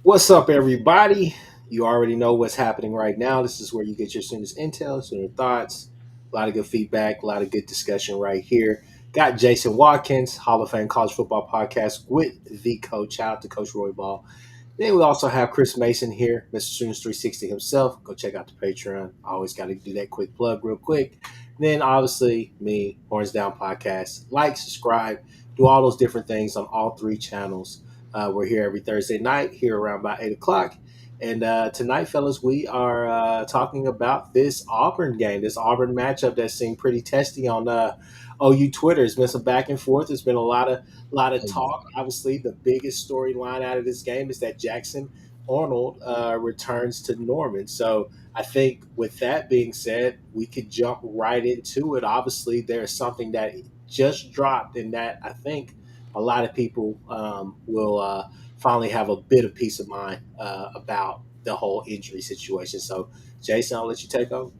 What's up, everybody? You already know what's happening right now. This is where you get your students' intel, student thoughts, a lot of good feedback, a lot of good discussion right here. Got Jason Watkins, Hall of Fame College Football Podcast with the coach. Shout out to Coach Roy Ball. Then we also have Chris Mason here, Mr. Students 360 himself. Go check out the Patreon. I always got to do that quick plug real quick. Then obviously me, Horns Down Podcast. Like, subscribe, do all those different things on all three channels. We're here every Thursday night, here around about 8 o'clock. And tonight, fellas, we are talking about this Auburn game, this Auburn matchup that seemed pretty testy on OU Twitter. It's been some back and forth. There's been a lot of talk. Obviously, the biggest storyline out of this game is that Jackson Arnold returns to Norman. So I think with that being said, we could jump right into it. Obviously, there's something that just dropped, and that I think a lot of people will finally have a bit of peace of mind about the whole injury situation. So, Jason, I'll let you take over.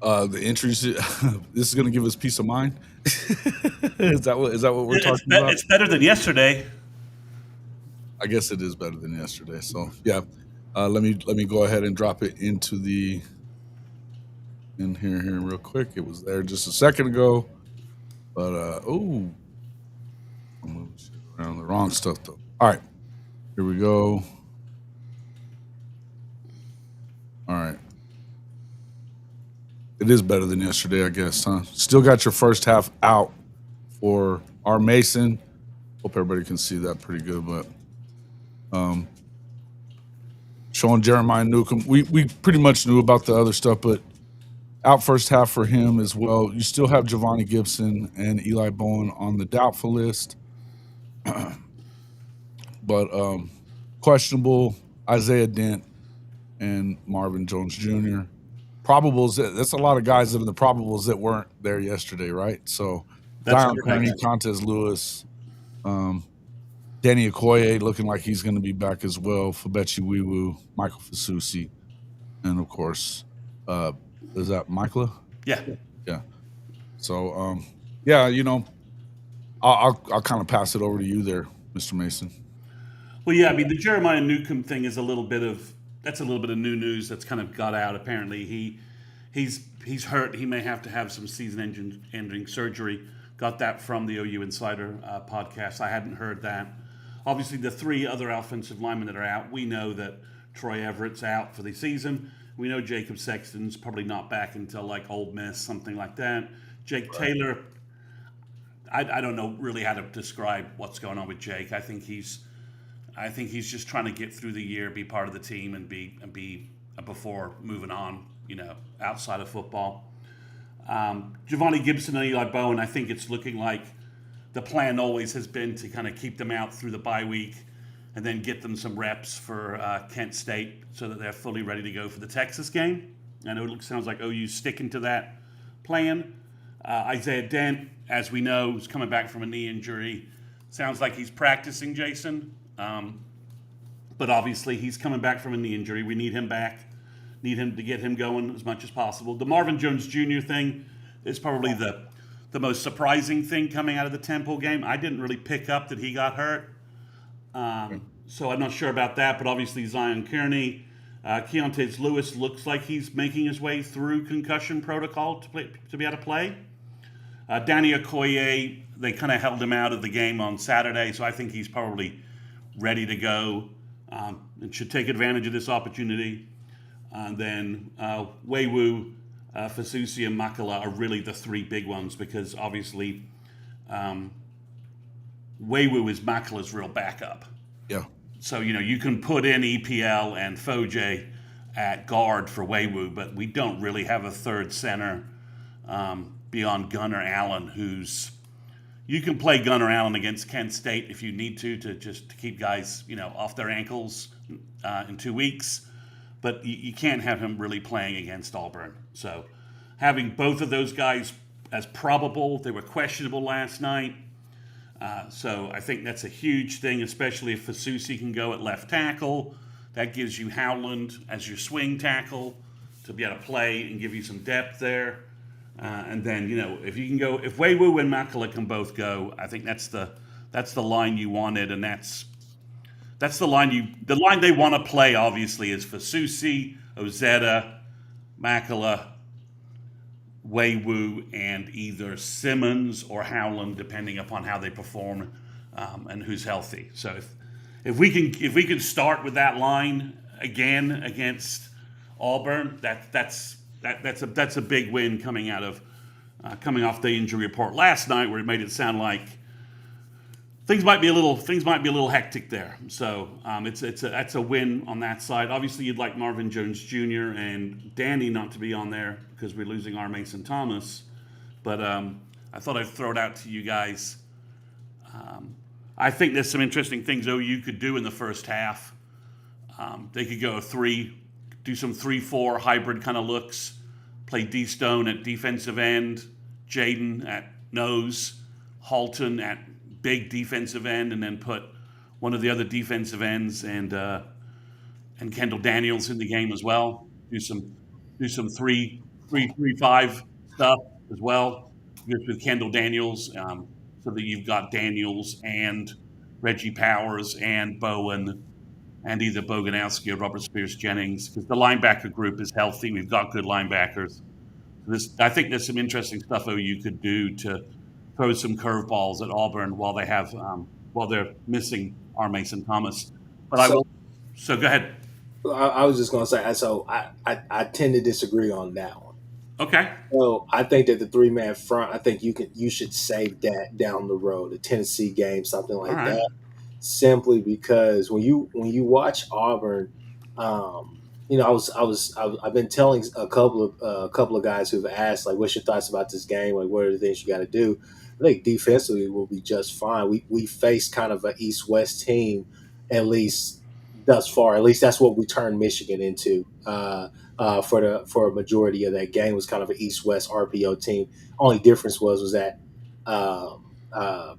The injuries. This is going to give us peace of mind. Is that what we're talking about? It's better than yesterday. I guess it is better than yesterday. So yeah, let me go ahead and drop it into in here real quick. It was there just a second ago, but I'm moving shit around the wrong stuff though. All right, here we go. All right. It is better than yesterday, I guess, huh? Still got your first half out for our Mason. Hope everybody can see that pretty good, but showing Jeremiah Newcomb. We pretty much knew about the other stuff, but out first half for him as well. You still have Giovanni Gibson and Eli Bowen on the doubtful list. But questionable Isaiah Dent and Marvin Jones Jr. Probables, that's a lot of guys that are the probables that weren't there yesterday, right? So Zion Kearney, Contez Lewis, Danny Okoye looking like he's going to be back as well. Fabechi Wiwu, Michael Fasusi, and of course, is that Michaela? Yeah. So, yeah, I'll kind of pass it over to you there, Mr. Mason. Well, yeah, I mean, the Jeremiah Newcomb thing is a little bit of new news that's kind of got out. Apparently, he's hurt. He may have to have some season-ending surgery. Got that from the OU Insider podcast. I hadn't heard that. Obviously, the three other offensive linemen that are out, we know that Troy Everett's out for the season. We know Jacob Sexton's probably not back until like Ole Miss, something like that. Jake Taylor, I don't know really how to describe what's going on with Jake. I think he's just trying to get through the year, be part of the team, and be before moving on, outside of football. Giovanni Gibson and Eli Bowen, I think it's looking like the plan always has been to kind of keep them out through the bye week and then get them some reps for Kent State so that they're fully ready to go for the Texas game. I know sounds like OU's sticking to that plan. Isaiah Dent, as we know, is coming back from a knee injury. Sounds like he's practicing, Jason. But obviously he's coming back from a knee injury. We need him back. Need him to get him going as much as possible. The Marvin Jones Jr. thing is probably the most surprising thing coming out of the Temple game. I didn't really pick up that he got hurt. So I'm not sure about that, but obviously Zion Kearney, Keontae Lewis looks like he's making his way through concussion protocol to be able to play. Danny Okoye, they kind of held him out of the game on Saturday, so I think he's probably ready to go and should take advantage of this opportunity. And then Weiwu, Fasusi, and Makala are really the three big ones because obviously Weiwu is Makala's real backup. Yeah. So, you can put in EPL and Foje at guard for Weiwu, but we don't really have a third center beyond Gunnar Allen, you can play Gunnar Allen against Kent State if you need to keep guys, off their ankles in 2 weeks. But you can't have him really playing against Auburn. So having both of those guys as probable, they were questionable last night. So I think that's a huge thing, especially if Fasusi can go at left tackle. That gives you Howland as your swing tackle to be able to play and give you some depth there. And then, if you can go, if Weiwu and Makala can both go, I think that's the line you wanted, and that's That's the line they want to play. Obviously, is for Susi, Ozetta, Makala, Waywu, and either Simmons or Howland, depending upon how they perform and who's healthy. So if we can start with that line again against Auburn, that's a big win coming out of coming off the injury report last night, where it made it sound like things might be a little hectic there. So that's a win on that side. Obviously, you'd like Marvin Jones Jr. and Danny not to be on there because we're losing our Mason Thomas. But I thought I'd throw it out to you guys. I think there's some interesting things OU could do in the first half. They could go do some 3-4 hybrid kind of looks, play D Stone at defensive end, Jaden at nose, Halton at big defensive end, and then put one of the other defensive ends and Kendall Daniels in the game as well. Do some 3-3-5 stuff as well with Kendall Daniels, so that you've got Daniels and Reggie Powers and Bowen and either Boganowski or Robert Spears Jennings, because the linebacker group is healthy. We've got good linebackers. I think there's some interesting stuff OU could do to throw some curveballs at Auburn while they're missing our Mason Thomas. But I will. So go ahead. I was just going to say, so I tend to disagree on that one. Okay. So I think that the 3-man front, I think you should save that down the road, a Tennessee game, something like that. Simply because when you watch Auburn, I've been telling a couple of guys who've asked, like, what's your thoughts about this game? Like, what are the things you got to do? I think defensively we'll be just fine. We faced kind of an East-West team, at least thus far. At least that's what we turned Michigan into. For a majority of that game was kind of an East-West RPO team. Only difference was that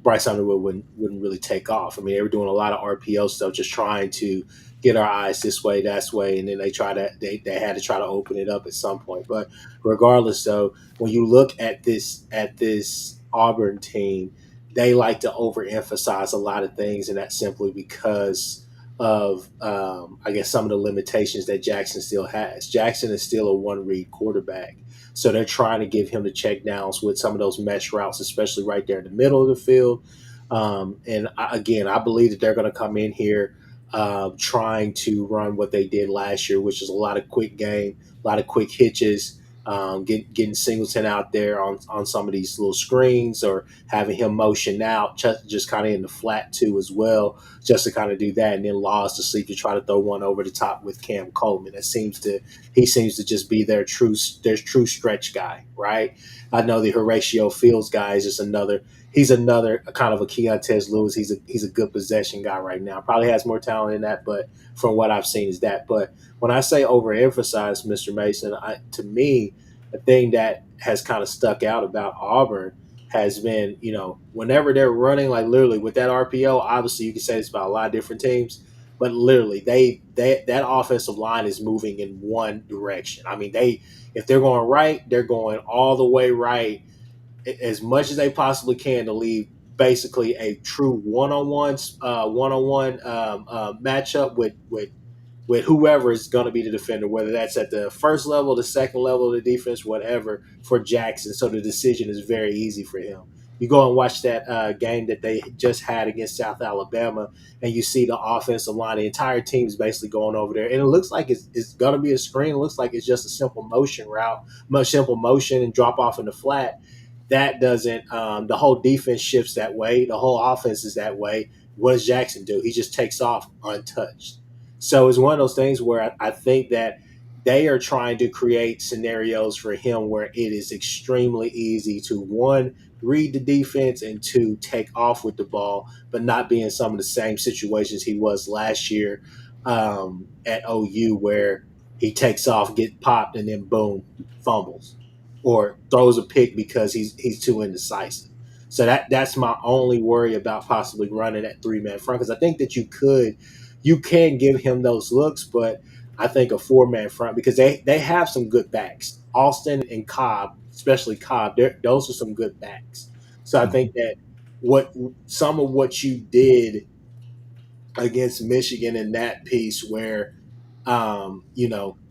Bryce Underwood wouldn't really take off. I mean, they were doing a lot of RPO stuff, just trying to get our eyes this way, that way, and then they had to try to open it up at some point. But regardless, though, when you look at this Auburn team, they like to overemphasize a lot of things, and that's simply because of I guess some of the limitations that Jackson still has. Jackson is still a one-read quarterback. So they're trying to give him the check downs with some of those mesh routes, especially right there in the middle of the field. I believe that they're going to come in here trying to run what they did last year, which is a lot of quick game, a lot of quick hitches, getting Singleton out there on some of these little screens, or having him motion out just kind of in the flat too as well, just to kind of do that, and then Laws to sleep to try to throw one over the top with Cam Coleman. He seems to just be their true stretch guy, right? I know the Horatio Fields guy is just another. He's another kind of a Keontez Lewis. He's a good possession guy right now. Probably has more talent than that, but from what I've seen is that. But when I say overemphasize, Mr. Mason, to me, the thing that has kind of stuck out about Auburn has been, whenever they're running, like literally with that RPO, obviously you can say it's about a lot of different teams, but literally that offensive line is moving in one direction. I mean, if they're going right, they're going all the way right as much as they possibly can to leave basically a true one-on-one matchup with whoever is going to be the defender, whether that's at the first level, the second level of the defense, whatever, for Jackson. So the decision is very easy for him. You go and watch that game that they just had against South Alabama, and you see the offensive line, the entire team is basically going over there. And it looks like it's going to be a screen. It looks like it's just a simple motion route, simple motion and drop off in the flat. That doesn't the whole defense shifts that way. The whole offense is that way. What does Jackson do? He just takes off untouched. So it's one of those things where I think that they are trying to create scenarios for him where it is extremely easy to, one, read the defense, and two, take off with the ball, but not be in some of the same situations he was last year at OU, where he takes off, get popped, and then boom, fumbles or throws a pick because he's too indecisive. So that's my only worry about possibly running that 3-man front, because I think that you can give him those looks, but I think a 4-man front, because they have some good backs. Austin and Cobb, especially Cobb, those are some good backs. So I think that some of what you did against Michigan in that piece where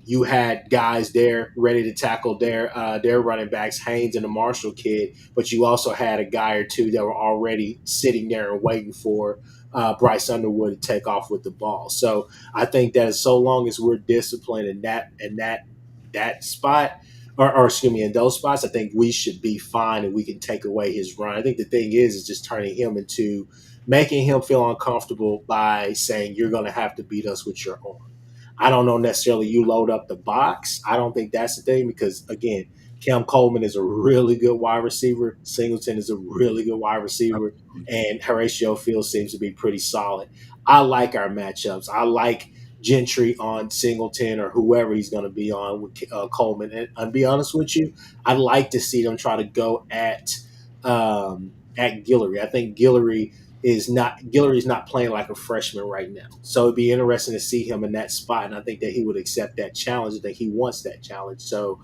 you had guys there ready to tackle their running backs, Haynes and the Marshall kid, but you also had a guy or two that were already sitting there and waiting for Bryce Underwood to take off with the ball. So I think that so long as we're disciplined in that spot, or excuse me, in those spots, I think we should be fine and we can take away his run. I think the thing is just turning him into making him feel uncomfortable by saying you're going to have to beat us with your arm. I don't know necessarily you load up the box. I don't think that's the thing because again, Cam Coleman is a really good wide receiver. Singleton is a really good wide receiver, and Horatio Fields seems to be pretty solid. I like our matchups. I like Gentry on Singleton or whoever he's going to be on with Coleman. And I'll be honest with you, I'd like to see them try to go at Guillory. I think Guillory's not playing like a freshman right now. So it'd be interesting to see him in that spot, and I think that he would accept that challenge. I think he wants that challenge. So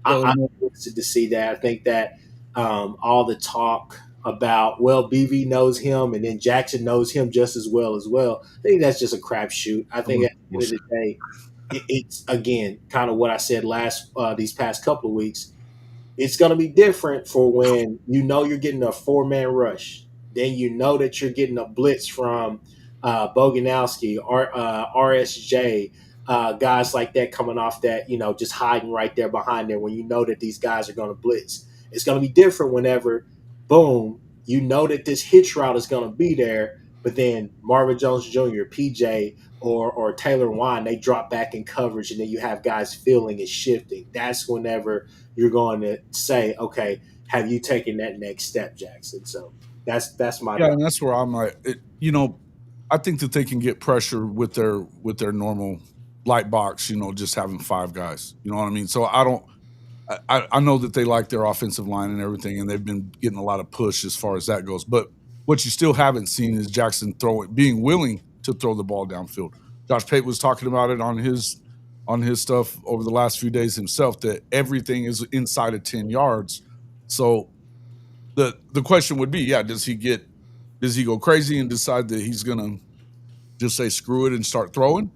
I'm interested to see that. I think that all the talk about BV knows him and then Jackson knows him just as well. I think that's just a crapshoot. I think at the end of the day, it's again kind of what I said these past couple of weeks. It's going to be different for when you're getting a 4-man rush. Then you know that you're getting a blitz from Boganowski or RSJ, guys like that coming off that, just hiding right there behind there when you know that these guys are going to blitz. It's going to be different whenever, boom, you know that this hitch route is going to be there, but then Marvin Jones Jr., PJ, or Taylor Wine, they drop back in coverage, and then you have guys feeling and shifting. That's whenever you're going to say, okay, have you taken that next step, Jackson? So that's my and that's where I'm like, I think that they can get pressure with their normal light box, just having 5 guys. You know what I mean? So I know that they like their offensive line and everything, and they've been getting a lot of push as far as that goes. But what you still haven't seen is Jackson being willing to throw the ball downfield. Josh Pate was talking about it on his stuff over the last few days himself, that everything is inside of 10 yards. So the question would be, does he go crazy and decide that he's going to just say screw it and start throwing?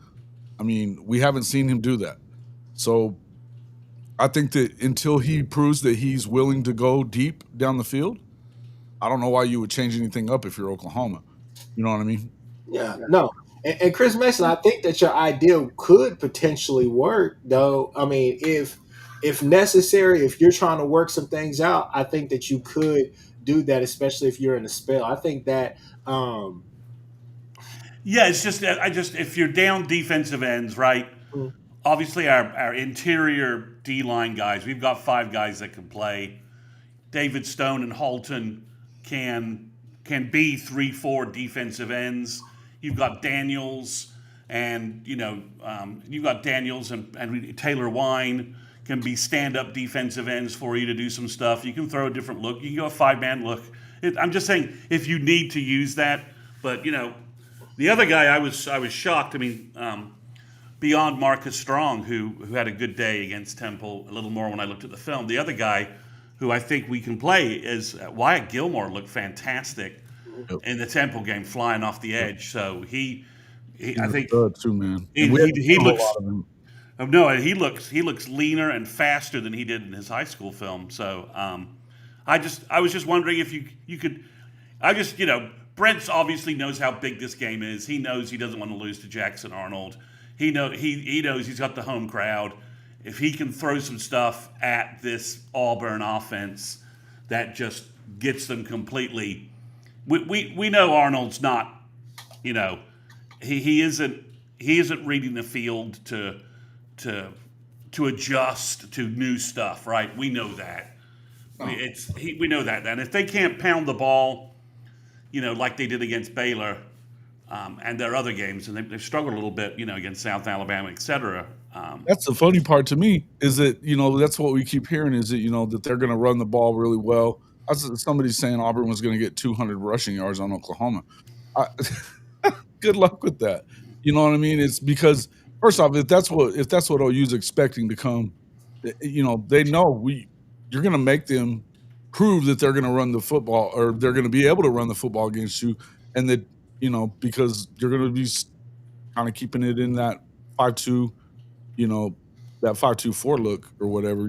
I mean, we haven't seen him do that. So I think that until he proves that he's willing to go deep down the field, I don't know why you would change anything up if you're Oklahoma. You know what I mean? Yeah, no. And Chris Mason, I think that your idea could potentially work, though. I mean, if necessary, if you're trying to work some things out, I think that you could do that, especially if you're in a spell. I think that it's just if you're down defensive ends, right? Obviously, our interior D line guys, we've got 5 guys that can play. David Stone and Halton can be 3-4 defensive ends. You've got Daniels, and you've got Daniels and Taylor Wine can be stand-up defensive ends for you to do some stuff. You can throw a different look. You can go a 5-man look. I'm just saying if you need to use that. But the other guy, I was shocked. I mean, beyond Marcus Strong, who had a good day against Temple, a little more when I looked at the film. The other guy who I think we can play is Wyatt Gilmore. Looked fantastic in the Temple game, flying off the edge. So I think good too, man. He looks. No, he looks leaner and faster than he did in his high school film. So I was just wondering if you could. Brent's obviously knows how big this game is. He knows he doesn't want to lose to Jackson Arnold. He knows he's got the home crowd. If he can throw some stuff at this Auburn offense that just gets them completely, we know Arnold's not, he isn't reading the field to adjust to new stuff, right? We know that. We know that. And if they can't pound the ball, like they did against Baylor, and their other games, and they've struggled a little bit, against South Alabama, et cetera. That's the funny part to me is that, that's what we keep hearing is that, that they're going to run the ball really well. Somebody's saying Auburn was going to get 200 rushing yards on Oklahoma. Good luck with that. You know what I mean? It's because, first off, if that's what OU's expecting to come, they know you're going to make them prove that they're going to run the football, or they're going to be able to run the football against you, and that because you're going to be kind of keeping it in that 5-2, that 5-2-4 look or whatever.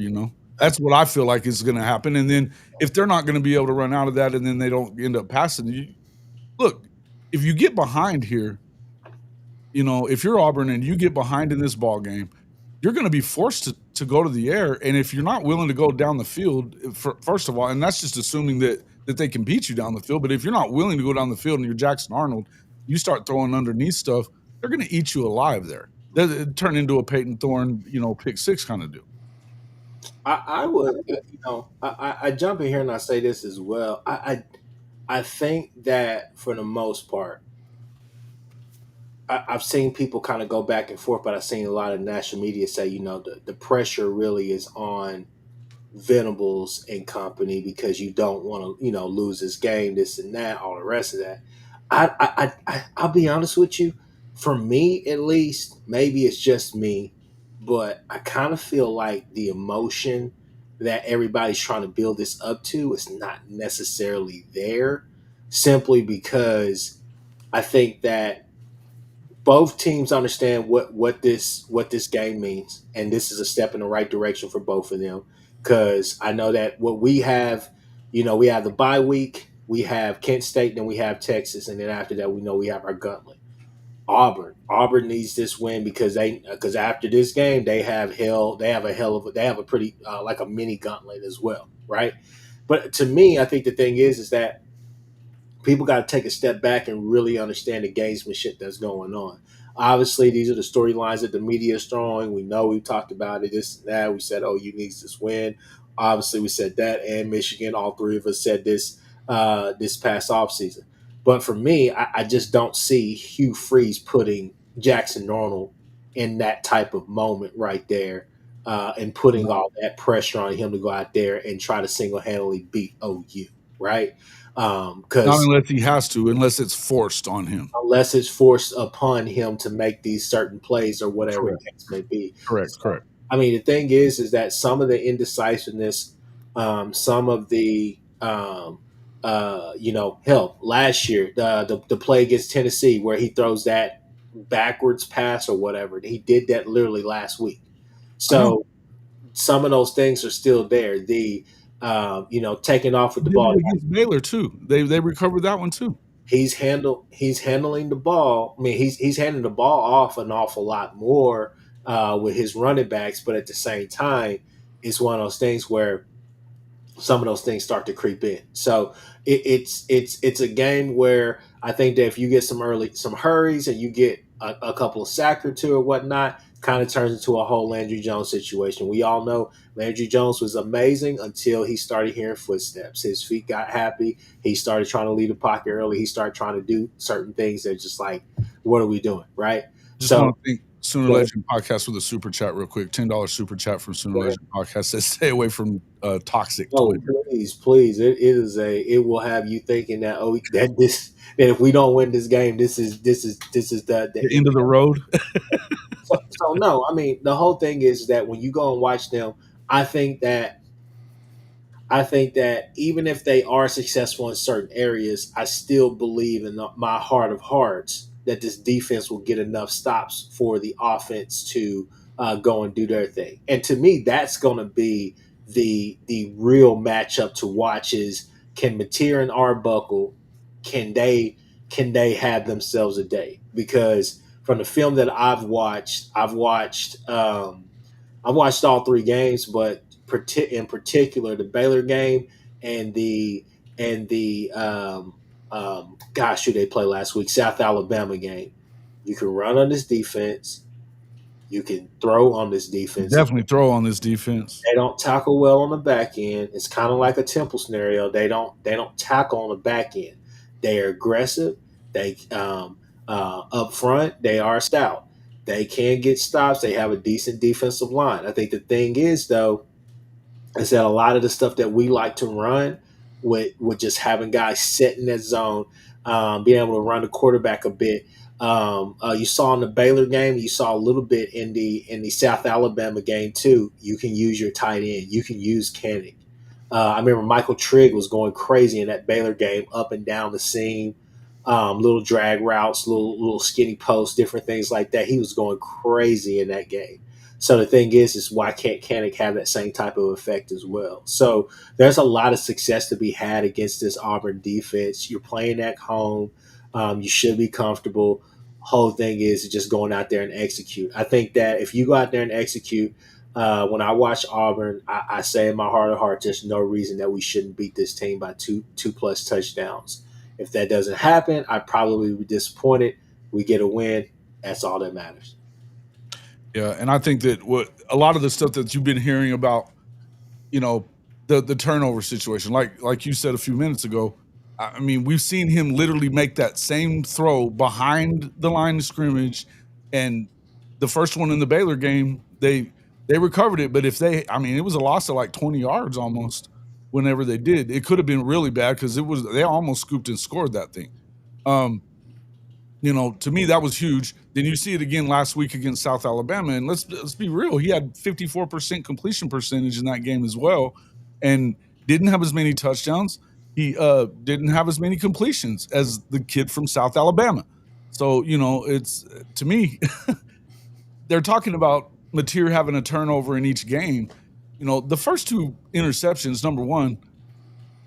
That's what I feel like is going to happen. And then if they're not going to be able to run out of that and then they don't end up passing, look, if you get behind here, if you're Auburn and you get behind in this ball game, you're going to be forced to go to the air. And if you're not willing to go down the field, first of all, and that's just assuming that they can beat you down the field. But if you're not willing to go down the field and you're Jackson Arnold, you start throwing underneath stuff, they're going to eat you alive there. That turn into a Peyton Thorne, pick six kind of deal. I would, I jump in here and I say this as well. I think that for the most part, I've seen people kind of go back and forth, but I've seen a lot of national media say, the pressure really is on Venables and company because you don't want to, lose this game, this and that, all the rest of that. I'll be honest with you. For me, at least, maybe it's just me, but I kind of feel like the emotion that everybody's trying to build this up to is not necessarily there, simply because I think that both teams understand what this game means, and this is a step in the right direction for both of them. Because I know that what we have, we have the bye week, we have Kent State, then we have Texas, and then after that, we know we have our gauntlet. Auburn needs this win because after this game they have a pretty like a mini gauntlet as well, right? But to me, I think the thing is that people got to take a step back and really understand the gamesmanship that's going on. Obviously, these are the storylines that the media is throwing. We know we talked about it, this and that. We said, OU needs this win. Obviously, we said that, and Michigan. All three of us said this this past offseason. But for me, I just don't see Hugh Freeze putting Jackson Arnold in that type of moment right there, and putting all that pressure on him to go out there and try to single handedly beat OU, right? Not Because unless he has to, unless it's forced on him. unless it's forced upon him to make these certain plays or whatever Correct. the case may be. Correct. So, I mean, the thing is that some of the indecisiveness, some of the, hell, last year, the play against Tennessee where he throws that backwards pass or whatever, he did that literally last week. So some of those things are still there. The, taking off with the They did ball. it against Baylor too. They recovered that one too. He's handling the ball. I mean, he's handing the ball off an awful lot more with his running backs, but at the same time, it's one of those things where some of those things start to creep in. So it's a game where I think that if you get some hurries and you get a couple of sacks or two or whatnot, kind of turns into a whole Landry Jones situation. We all know Landry Jones was amazing until he started hearing footsteps. His feet got happy. He started trying to leave the pocket early. He started trying to do certain things that just like, what are we doing, right? Just want to thank Sooner Legend Podcast with a super chat real quick. $10 super chat from Sooner Legend Podcast says stay away from toxic. Please. It will have you thinking that that if we don't win this game, this is the end of the road. So no, I mean the whole thing is that when you go and watch them, I think that even if they are successful in certain areas, I still believe in my heart of hearts that this defense will get enough stops for the offense to go and do their thing. And to me, that's going to be the real matchup to watch: is can Mateer and Arbuckle can they have themselves a day? Because from the film that I've watched all three games, but in particular the Baylor game and the gosh, who they play last week, South Alabama game. You can run on this defense. You can throw on this defense. Definitely throw on this defense. They don't tackle well on the back end. It's kind of like a Temple scenario. They don't tackle on the back end. They are aggressive. They up front, they are stout. They can get stops. They have a decent defensive line. I think the thing is, though, is that a lot of the stuff that we like to run with just having guys sit in that zone, being able to run the quarterback a bit. You saw in the Baylor game, you saw a little bit in the South Alabama game too. You can use your tight end. You can use Koenig. I remember Michael Trigg was going crazy in that Baylor game, up and down the seam. little drag routes, little skinny posts, different things like that. He was going crazy in that game. So the thing is why can't Kanik have that same type of effect as well? So there's a lot of success to be had against this Auburn defense. You're playing at home. You should be comfortable. Whole thing is just going out there and execute. I think that if you go out there and execute, when I watch Auburn, I say in my heart of heart, there's no reason that we shouldn't beat this team by two plus touchdowns. If that doesn't happen, I'd probably be disappointed. We get a win. That's all that matters. Yeah, and I think that what a lot of the stuff that you've been hearing about, the turnover situation, like you said a few minutes ago, I mean, we've seen him literally make that same throw behind the line of scrimmage, and the first one in the Baylor game, they recovered it, but it was a loss of like 20 yards almost. Whenever they did, it could have been really bad because they almost scooped and scored that thing. To me, that was huge. Then you see it again last week against South Alabama, and let's be real. He had 54% completion percentage in that game as well, and didn't have as many touchdowns. He didn't have as many completions as the kid from South Alabama. So it's to me, they're talking about Mateer having a turnover in each game. The first two interceptions, number one,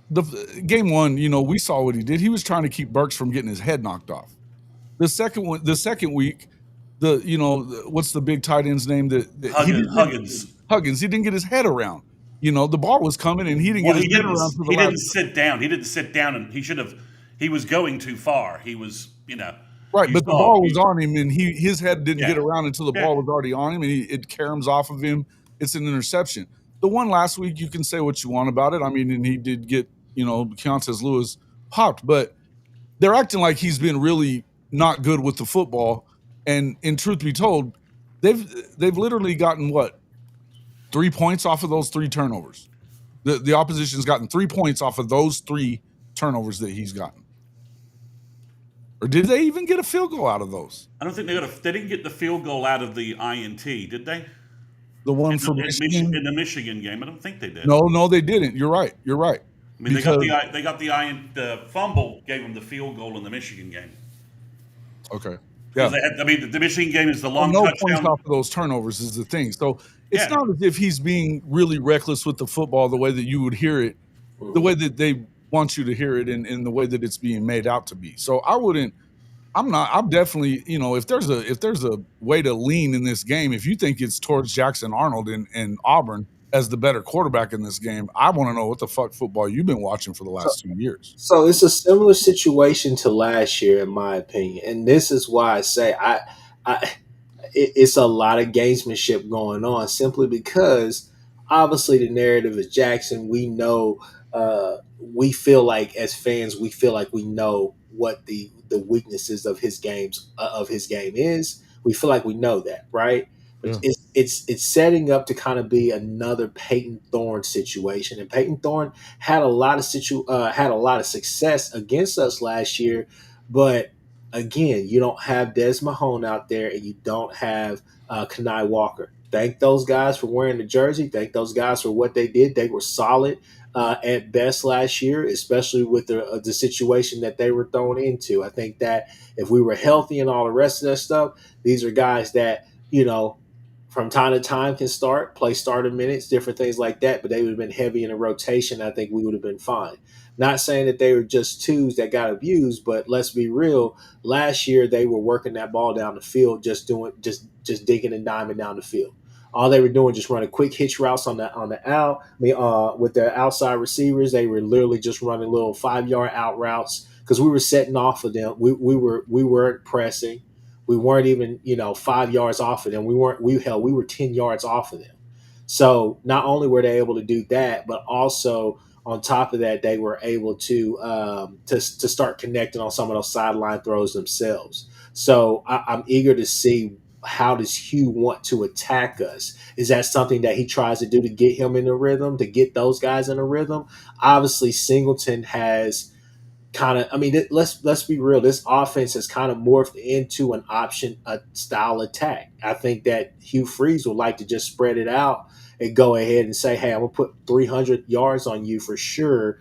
the game one, we saw what he did. He was trying to keep Burks from getting his head knocked off. The second week, what's the big tight end's name? Huggins. Huggins. He didn't get his head around. The ball was coming and he didn't get his head around. He didn't sit down. He didn't sit down, and he should have. He was going too far. He was, right. But the ball was on him, and his head didn't get around until the ball was already on him, and it caroms off of him. It's an interception. The one last week, you can say what you want about it. I mean, and he did get Keontae Lewis popped, but they're acting like he's been really not good with the football. And in truth be told, they've literally gotten 3 points off of those 3 turnovers. The opposition's gotten 3 points off of those 3 turnovers that he's gotten. Or did they even get a field goal out of those? I don't think they didn't get the field goal out of the INT, did they? The one from Michigan? In the Michigan game, I don't think they did. No, they didn't. You're right. I mean, they got the fumble gave them the field goal in the Michigan game. Okay. Yeah. The Michigan game is the long no touchdown. Points off of those turnovers is the thing. So it's not as if he's being really reckless with the football the way that you would hear it, the way that they want you to hear it, and the way that it's being made out to be. So I'm definitely, if there's a way to lean in this game, if you think it's towards Jackson Arnold and Auburn as the better quarterback in this game, I want to know what the fuck football you've been watching for the last 2 years. So it's a similar situation to last year, in my opinion, and this is why I say it's a lot of gamesmanship going on, simply because obviously the narrative is Jackson. We know, we feel like as fans, we feel like we know what the weaknesses of his game is. We feel like we know that, right? Yeah. It's setting up to kind of be another Peyton Thorne situation, and Peyton Thorne had a lot of success against us last year, but again, you don't have Des Mahone out there, and you don't have Kenai Walker. Thank those guys for wearing the jersey. Thank those guys for what they did. They were solid at best last year, especially with the situation that they were thrown into. I think that if we were healthy and all the rest of that stuff, these are guys that from time to time can play starter minutes, different things like that, but they would have been heavy in a rotation. I think we would have been fine. Not saying that they were just twos that got abused, but let's be real. Last year they were working that ball down the field, just digging and diming down the field. All they were doing just running quick hitch routes on the out. With their outside receivers, they were literally just running little 5-yard out routes because we were setting off of them. We weren't pressing. We weren't even 5 yards off of them. We were 10 yards off of them. So not only were they able to do that, but also on top of that, they were able to start connecting on some of those sideline throws themselves. So I'm eager to see, how does Hugh want to attack us? Is that something that he tries to do to get him in a rhythm, to get those guys in a rhythm? Obviously, Singleton has let's be real. This offense has kind of morphed into an option, a style attack. I think that Hugh Freeze would like to just spread it out and go ahead and say, hey, I'm going to put 300 yards on you for sure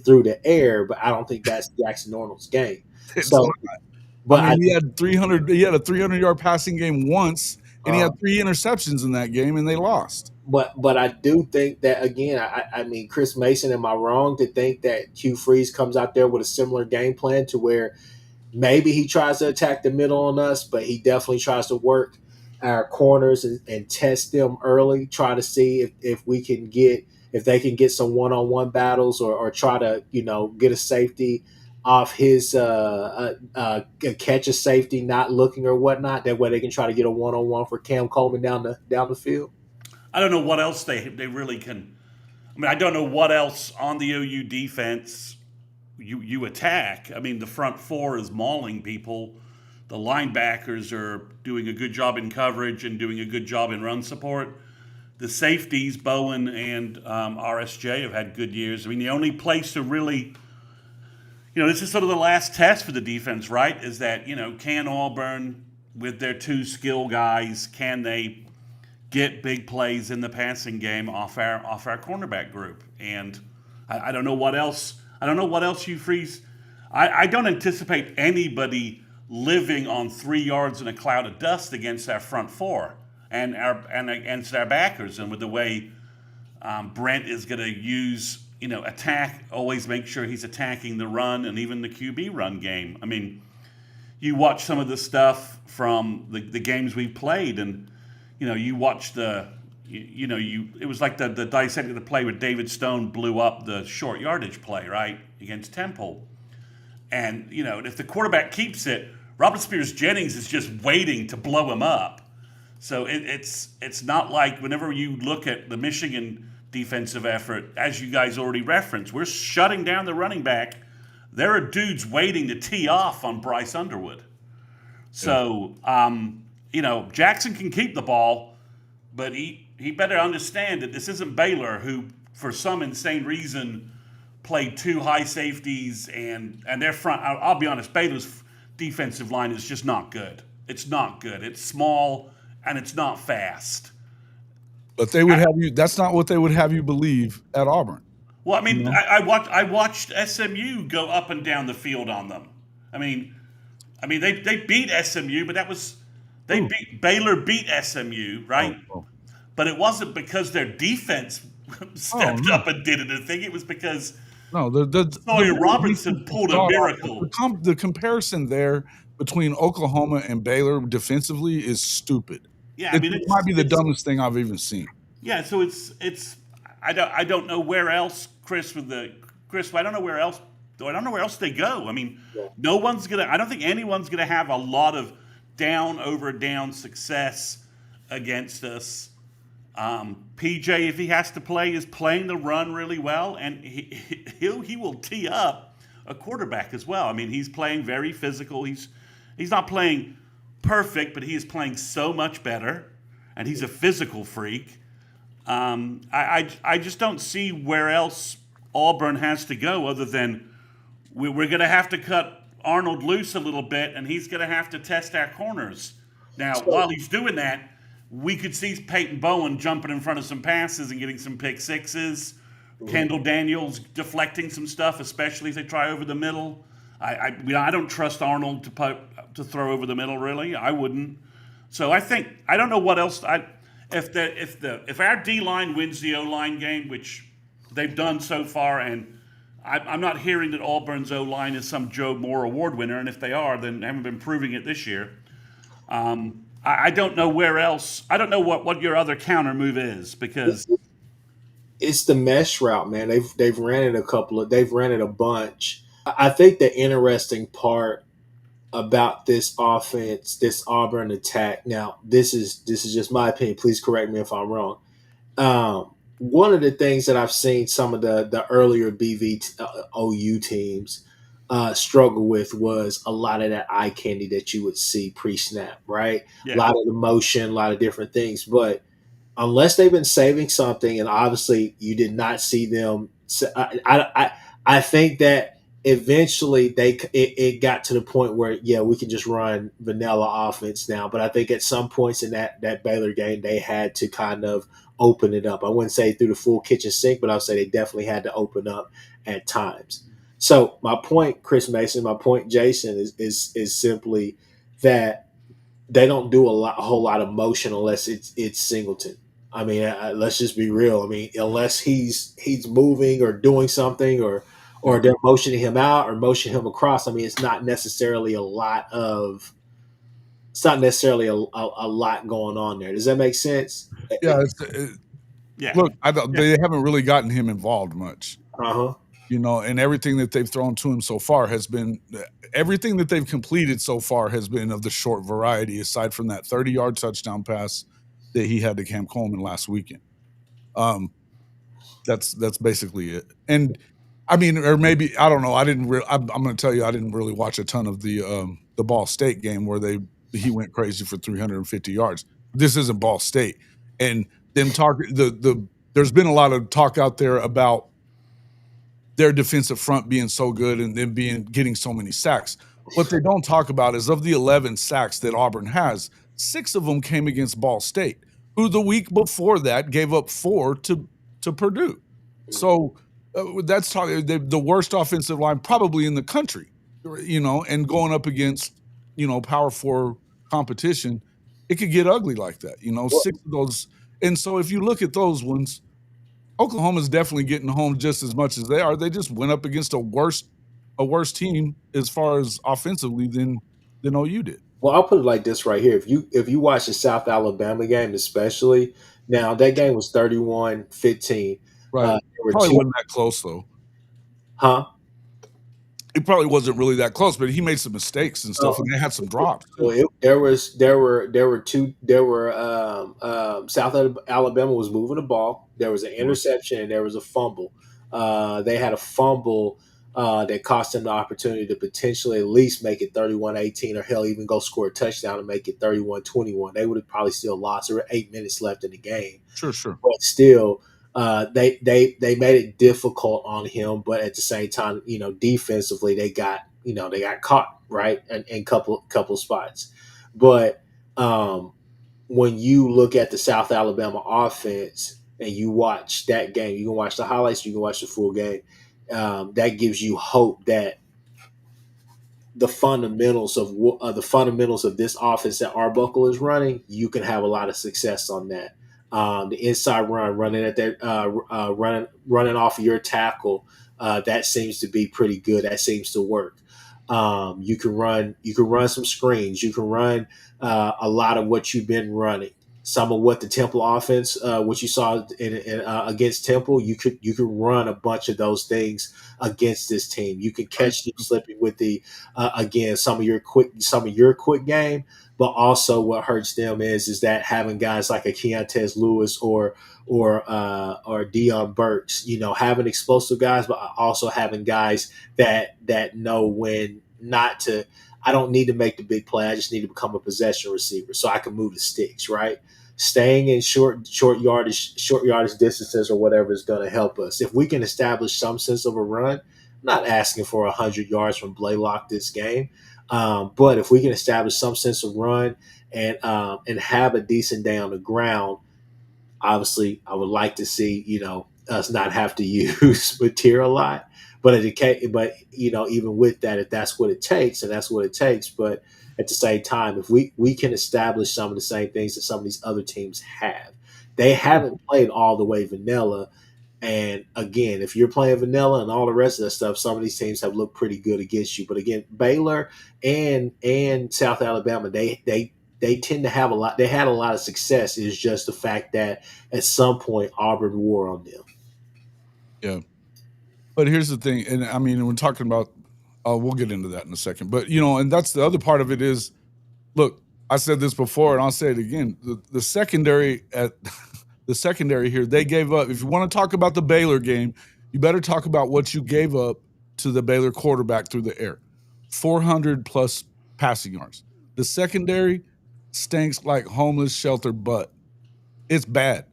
through the air, but I don't think that's Jackson Arnold's game. It's So, not. I but mean, he had 300. He had a 300-yard passing game once, and he uh, had 3 interceptions in that game, and they lost. but I do think that again. I mean, Chris Mason. Am I wrong to think that Hugh Freeze comes out there with a similar game plan to where maybe he tries to attack the middle on us, but he definitely tries to work our corners and test them early. Try to see if we can get if they can get some one-on-one battles or try to get a safety off his catch a safety not looking or whatnot. That way they can try to get a one-on-one for Cam Coleman down the field. I don't know what else they really can. I mean, I don't know what else on the OU defense you attack. I mean, the front four is mauling people. The linebackers are doing a good job in coverage and doing a good job in run support. The safeties, Bowen and RSJ, have had good years. I mean, the only place to really, this is sort of the last test for the defense, right? Is that, can Auburn, with their two skill guys, can they get big plays in the passing game off our cornerback group? And I don't know what else. I don't know what else you freeze. I don't anticipate anybody living on 3 yards in a cloud of dust against our front four and against our backers. And with the way Brent is going to use, attack, always make sure he's attacking the run and even the QB run game. I mean, you watch some of the stuff from the games we've played, and you watch it was like the dissecting the play where David Stone blew up the short yardage play, right, against Temple. And, if the quarterback keeps it, Robert Spears Jennings is just waiting to blow him up. So it's not like whenever you look at the Michigan defensive effort, as you guys already referenced, we're shutting down the running back. There are dudes waiting to tee off on Bryce Underwood. So, Jackson can keep the ball, but he better understand that this isn't Baylor, who, for some insane reason, played two high safeties and their front. I'll be honest, Baylor's defensive line is just not good. It's not good. It's small and it's not fast. But they would have you. That's not what they would have you believe at Auburn. Well, I mean, I watched SMU go up and down the field on them. I mean, they beat SMU, but Baylor beat SMU, right? Oh. But it wasn't because their defense stepped up and did anything. It was because Sawyer Robertson pulled a miracle. The comparison there between Oklahoma and Baylor defensively is stupid. Yeah, it might be the dumbest thing I've even seen. Yeah, so it's I don't know where else, Chris. I don't know where else. I don't know where else they go. I mean, no one's gonna. I don't think anyone's gonna have a lot of down over down success against us. PJ, if he has to play, is playing the run really well, and he will tee up a quarterback as well. I mean, he's playing very physical. He's not playing perfect, but he is playing so much better, and he's a physical freak. I just don't see where else Auburn has to go other than we're going to have to cut Arnold loose a little bit, and he's going to have to test our corners. Now, while he's doing that, we could see Peyton Bowen jumping in front of some passes and getting some pick sixes. Kendall Daniels deflecting some stuff, especially if they try over the middle. I don't trust Arnold to throw over the middle. Really, I wouldn't. So I don't know what else. If our D line wins the O line game, which they've done so far, and I'm not hearing that Auburn's O line is some Joe Moore Award winner, and if they are, then they haven't been proving it this year. I don't know where else. I don't know what your other counter move is, because it's the mesh route, man. They've ran it they've ran it a bunch. I think the interesting part about this offense, this Auburn attack. Now, this is just my opinion. Please correct me if I'm wrong. One of the things that I've seen some of the earlier OU teams struggle with was a lot of that eye candy that you would see pre-snap, right? Yeah. A lot of emotion, a lot of different things. But unless they've been saving something, and obviously you did not see them, I think that eventually it got to the point where, we can just run vanilla offense now. But I think at some points in that Baylor game, they had to kind of open it up. I wouldn't say through the full kitchen sink, but I'll say they definitely had to open up at times. So my point, Chris Mason, my point, Jason, is simply that they don't do a whole lot of motion unless it's Singleton. I mean, let's just be real. I mean, unless he's moving or doing something, or Yeah. they're motioning him out or motioning him across. I mean, it's not necessarily a lot going on there. Does that make sense? Yeah. Yeah. Look, Yeah. they haven't really gotten him involved much. Uh-huh. And everything that they've thrown to him so far has been everything that they've completed so far has been of the short variety, aside from that 30-yard touchdown pass that he had to Cam Coleman last weekend. That's basically it. And I mean, or maybe I don't know. I'm going to tell you, I didn't really watch a ton of the Ball State game where he went crazy for 350 yards. This isn't Ball State, and them talking there's been a lot of talk out there about their defensive front being so good and them getting so many sacks. What they don't talk about is of the 11 sacks that Auburn has, 6 of them came against Ball State, who the week before that gave up 4 to Purdue. So that's talking the worst offensive line probably in the country, and going up against, Power 4 competition, it could get ugly like that, 6 of those. And so if you look at those ones, Oklahoma's definitely getting home just as much as they are. They just went up against a worse team as far as offensively than OU did. Well, I'll put it like this right here. If you watch the South Alabama game, especially now, that game was 31-15. Right. There were Probably two, wasn't that close though. huh? It probably wasn't really that close, but he made some mistakes and stuff, and they had some drops too. Well, South Alabama was moving the ball. There was an interception and there was a fumble. They had a fumble that cost them the opportunity to potentially at least make it 31-18, or hell, even go score a touchdown and make it 31-21. They would have probably still lost. There were 8 minutes left in the game. Sure. But still, they made it difficult on him. But at the same time, defensively, they got caught right in couple spots. But when you look at the South Alabama offense and you watch that game, you can watch the highlights, you can watch the full game. That gives you hope that the fundamentals of this offense that Arbuckle is running, you can have a lot of success on that. The inside run, running at that, running off of your tackle, that seems to be pretty good. That seems to work. You can run some screens. You can run a lot of what you've been running. Some of what the Temple offense, what you saw against Temple, you could run a bunch of those things against this team. You can catch them slipping with the again some of your quick game, but also what hurts them is that having guys like a Keontez Lewis or Deion Burks, having explosive guys, but also having guys that know when not to. I don't need to make the big play. I just need to become a possession receiver so I can move the sticks, right? Staying in short yardage distances or whatever is going to help us. If we can establish some sense of a run, I'm not asking for 100 yards from Blaylock this game, but if we can establish some sense of run and have a decent day on the ground, obviously I would like to see us not have to use material a lot. But even with that, if that's what it takes, and that's what it takes. But at the same time, if we can establish some of the same things that some of these other teams have, they haven't played all the way vanilla. And again, if you're playing vanilla and all the rest of that stuff, some of these teams have looked pretty good against you. But again, Baylor and South Alabama, they tend to have a lot. They had a lot of success. It's just the fact that at some point Auburn wore on them. Yeah. But here's the thing, and I mean, we're talking about, we'll get into that in a second. But, and that's the other part of it is, look, I said this before, and I'll say it again. The secondary here, they gave up. If you want to talk about the Baylor game, you better talk about what you gave up to the Baylor quarterback through the air. 400-plus passing yards. The secondary stinks like homeless shelter butt. It's bad.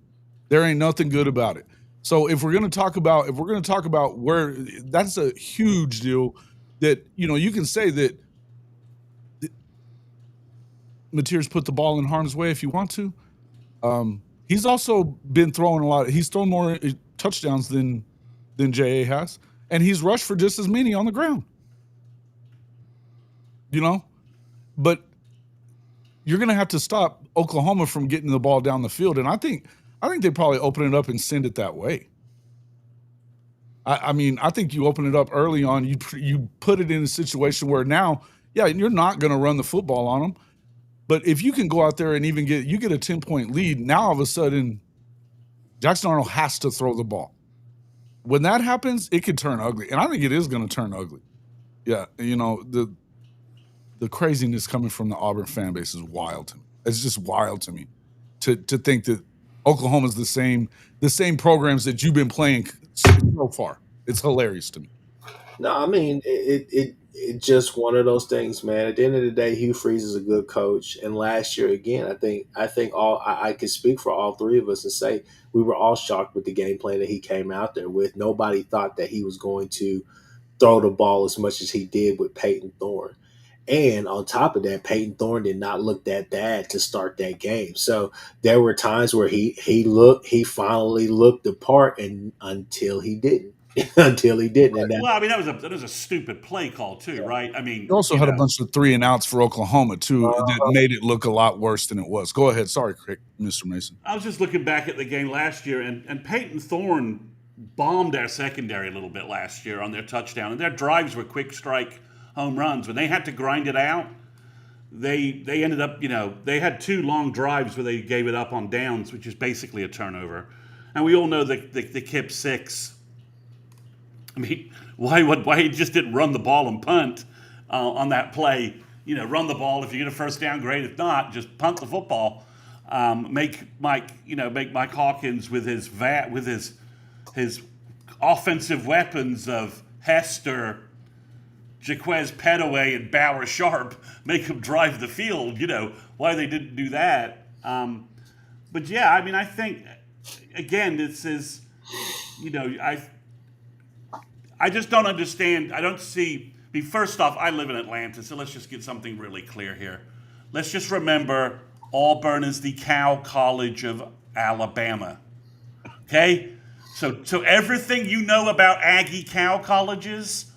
There ain't nothing good about it. So if we're going to talk about where, that's a huge deal that, you can say that Mateer's put the ball in harm's way if you want to. He's also been throwing he's thrown more touchdowns than J.A. has. and he's rushed for just as many on the ground. But you're going to have to stop Oklahoma from getting the ball down the field, and I think they probably open it up and send it that way. I mean, I think you open it up early on. You put it in a situation where now, you're not going to run the football on them. But if you can go out there and even get a 10-point lead, now all of a sudden, Jackson Arnold has to throw the ball. When that happens, it could turn ugly, and I think it is going to turn ugly. Yeah, the craziness coming from the Auburn fan base is wild to me. It's just wild to me to think that Oklahoma's the same programs that you've been playing so far. It's hilarious to me. No, I mean it just one of those things, man. At the end of the day, Hugh Freeze is a good coach, and last year again, I think I can speak for all three of us and say we were all shocked with the game plan that he came out there with. Nobody thought that he was going to throw the ball as much as he did with Peyton Thorne. And on top of that, Peyton Thorne did not look that bad to start that game. So there were times where he finally looked the part, and until he didn't. Until he didn't. And well, I mean, that was a stupid play call too, right? I mean, you also had a bunch of 3-and-outs for Oklahoma too that made it look a lot worse than it was. Go ahead, sorry, Mr. Mason. I was just looking back at the game last year, and Peyton Thorne bombed our secondary a little bit last year on their touchdown, and their drives were quick strike home runs. When they had to grind it out, they ended up, they had 2 long drives where they gave it up on downs, which is basically a turnover. And we all know the Kip 6. I mean, why he just didn't run the ball and punt on that play? Run the ball. If you get a first down, great. If not, just punt the football. Make Mike Hawkins with his offensive weapons of Hester, Jaquez Petaway, and Bauer Sharp, make him drive the field. Why they didn't do that. But yeah, I mean, I think again, this is, I just don't understand. I don't see. I mean, first off, I live in Atlanta, so let's just get something really clear here. Let's just remember Auburn is the Cow College of Alabama. Okay? So everything you know about Aggie Cow colleges,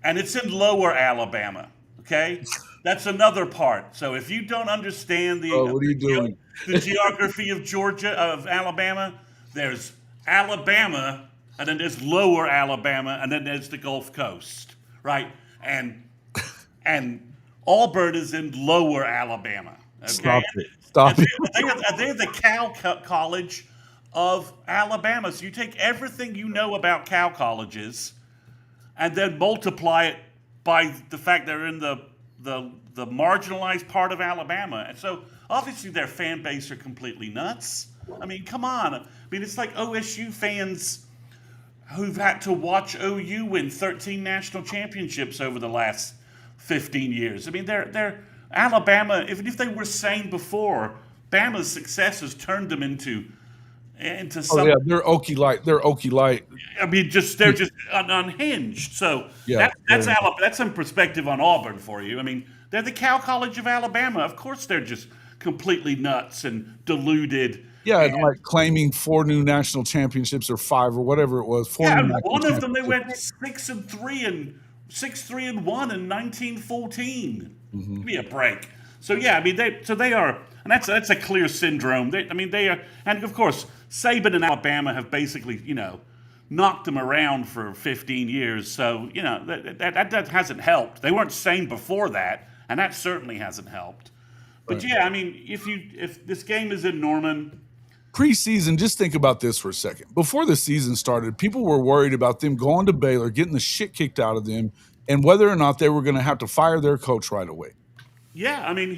and it's in lower Alabama. Okay? That's another part. So if you don't understand the geography of Alabama, there's Alabama, and then there's lower Alabama, and then there's the Gulf Coast, right? And Auburn is in lower Alabama. Okay? Stop it. They're the Cow College of Alabama. So you take everything you know about Cow colleges and then multiply it by the fact they're in the marginalized part of Alabama. And so obviously their fan base are completely nuts. I mean, come on. I mean, it's like OSU fans who've had to watch OU win 13 national championships over the last 15 years. I mean, they're Alabama, even if they were sane before, Bama's success has turned them into some. Oh yeah, they're Okie light. I mean, they're just unhinged. So yeah, that's Alabama. That's some perspective on Auburn for you. I mean, they're the Cow College of Alabama. Of course, they're just completely nuts and deluded. Yeah, and like claiming 4 new national championships or 5 or whatever it was. 4 yeah, new one of them they went 6-3 and 6-3-1 in 1914. Mm-hmm. Give me a break. So yeah, I mean they are, and that's a clear syndrome. They are, and of course Saban and Alabama have basically knocked them around for 15 years. So that hasn't helped. They weren't sane before that, and that certainly hasn't helped. But yeah, I mean if this game is in Norman. Preseason, just think about this for a second. Before the season started, people were worried about them going to Baylor, getting the shit kicked out of them, and whether or not they were going to have to fire their coach right away. Yeah, I mean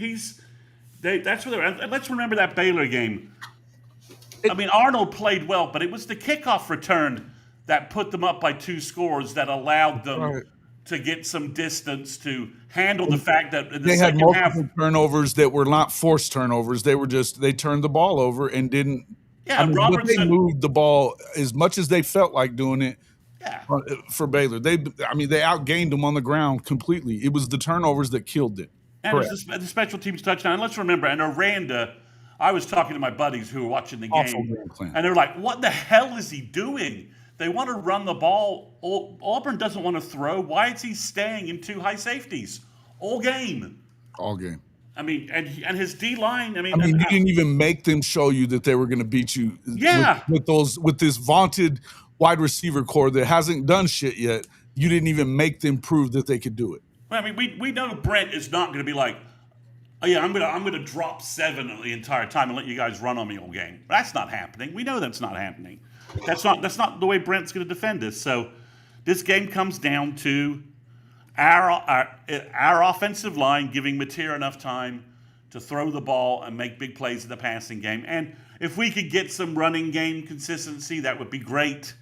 that's what they're. Let's remember that Baylor game. I mean, Arnold played well, but it was the kickoff return that put them up by 2 scores that allowed them to get some distance to handle the fact that in the second half they had multiple turnovers that were not forced turnovers. They were they turned the ball over and didn't. Yeah, Robertson. They moved the ball as much as they felt like doing it. Yeah. For Baylor, they outgained them on the ground completely. It was the turnovers that killed it. And it was the special teams touchdown. And let's remember, and Aranda, I was talking to my buddies who were watching the game, and they were like, "What the hell is he doing?" They want to run the ball. Auburn doesn't want to throw. Why is he staying in 2 high safeties all game? All game. I mean, and his D line. I mean, you didn't even make them show you that they were going to beat you. Yeah. with this vaunted wide receiver core that hasn't done shit yet. You didn't even make them prove that they could do it. Well, I mean, we know Brent is not going to be like, oh yeah, I'm gonna drop 7 the entire time and let you guys run on me all game. That's not happening. We know that's not happening. That's not the way Brent's going to defend us. So this game comes down to our offensive line giving Mateer enough time to throw the ball and make big plays in the passing game. And if we could get some running game consistency, that would be great.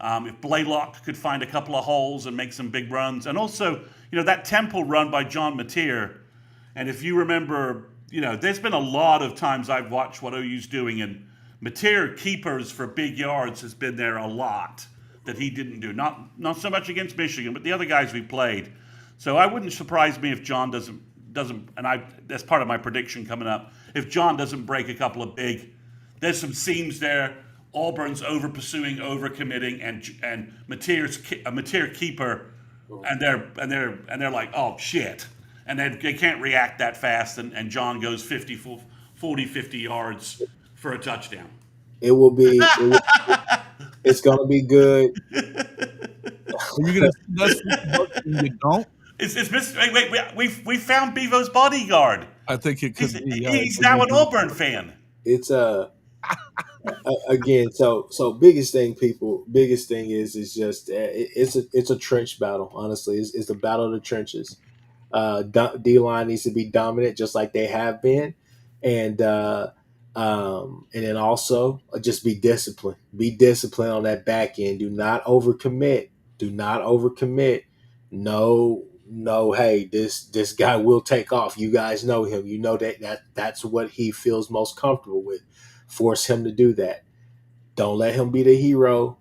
If Blaylock could find a couple of holes and make some big runs. And also, that Temple run by John Mateer. And if you remember, there's been a lot of times I've watched what OU's doing, and Mateer keepers for big yards has been there a lot that he didn't do. Not so much against Michigan, but the other guys we played. So I wouldn't surprise me if John doesn't, and that's part of my prediction coming up. If John doesn't break a couple of there's some seams there. Auburn's over pursuing, over committing, and Mateer's a Mateer keeper, and they're like, oh shit, and they can't react that fast, and John goes 50 yards for a touchdown. It's gonna be good. Are you gonna don't? We found Bevo's bodyguard. I think it could be. He's now an Auburn fan. It's again. So biggest thing is just it's a trench battle. Honestly, it's a battle of the trenches. D line needs to be dominant, just like they have been, and then also just be disciplined. Be disciplined on that back end. Do not overcommit. No, hey, this guy will take off. You guys know him. You know that's what he feels most comfortable with. Force him to do that. Don't let him be the hero.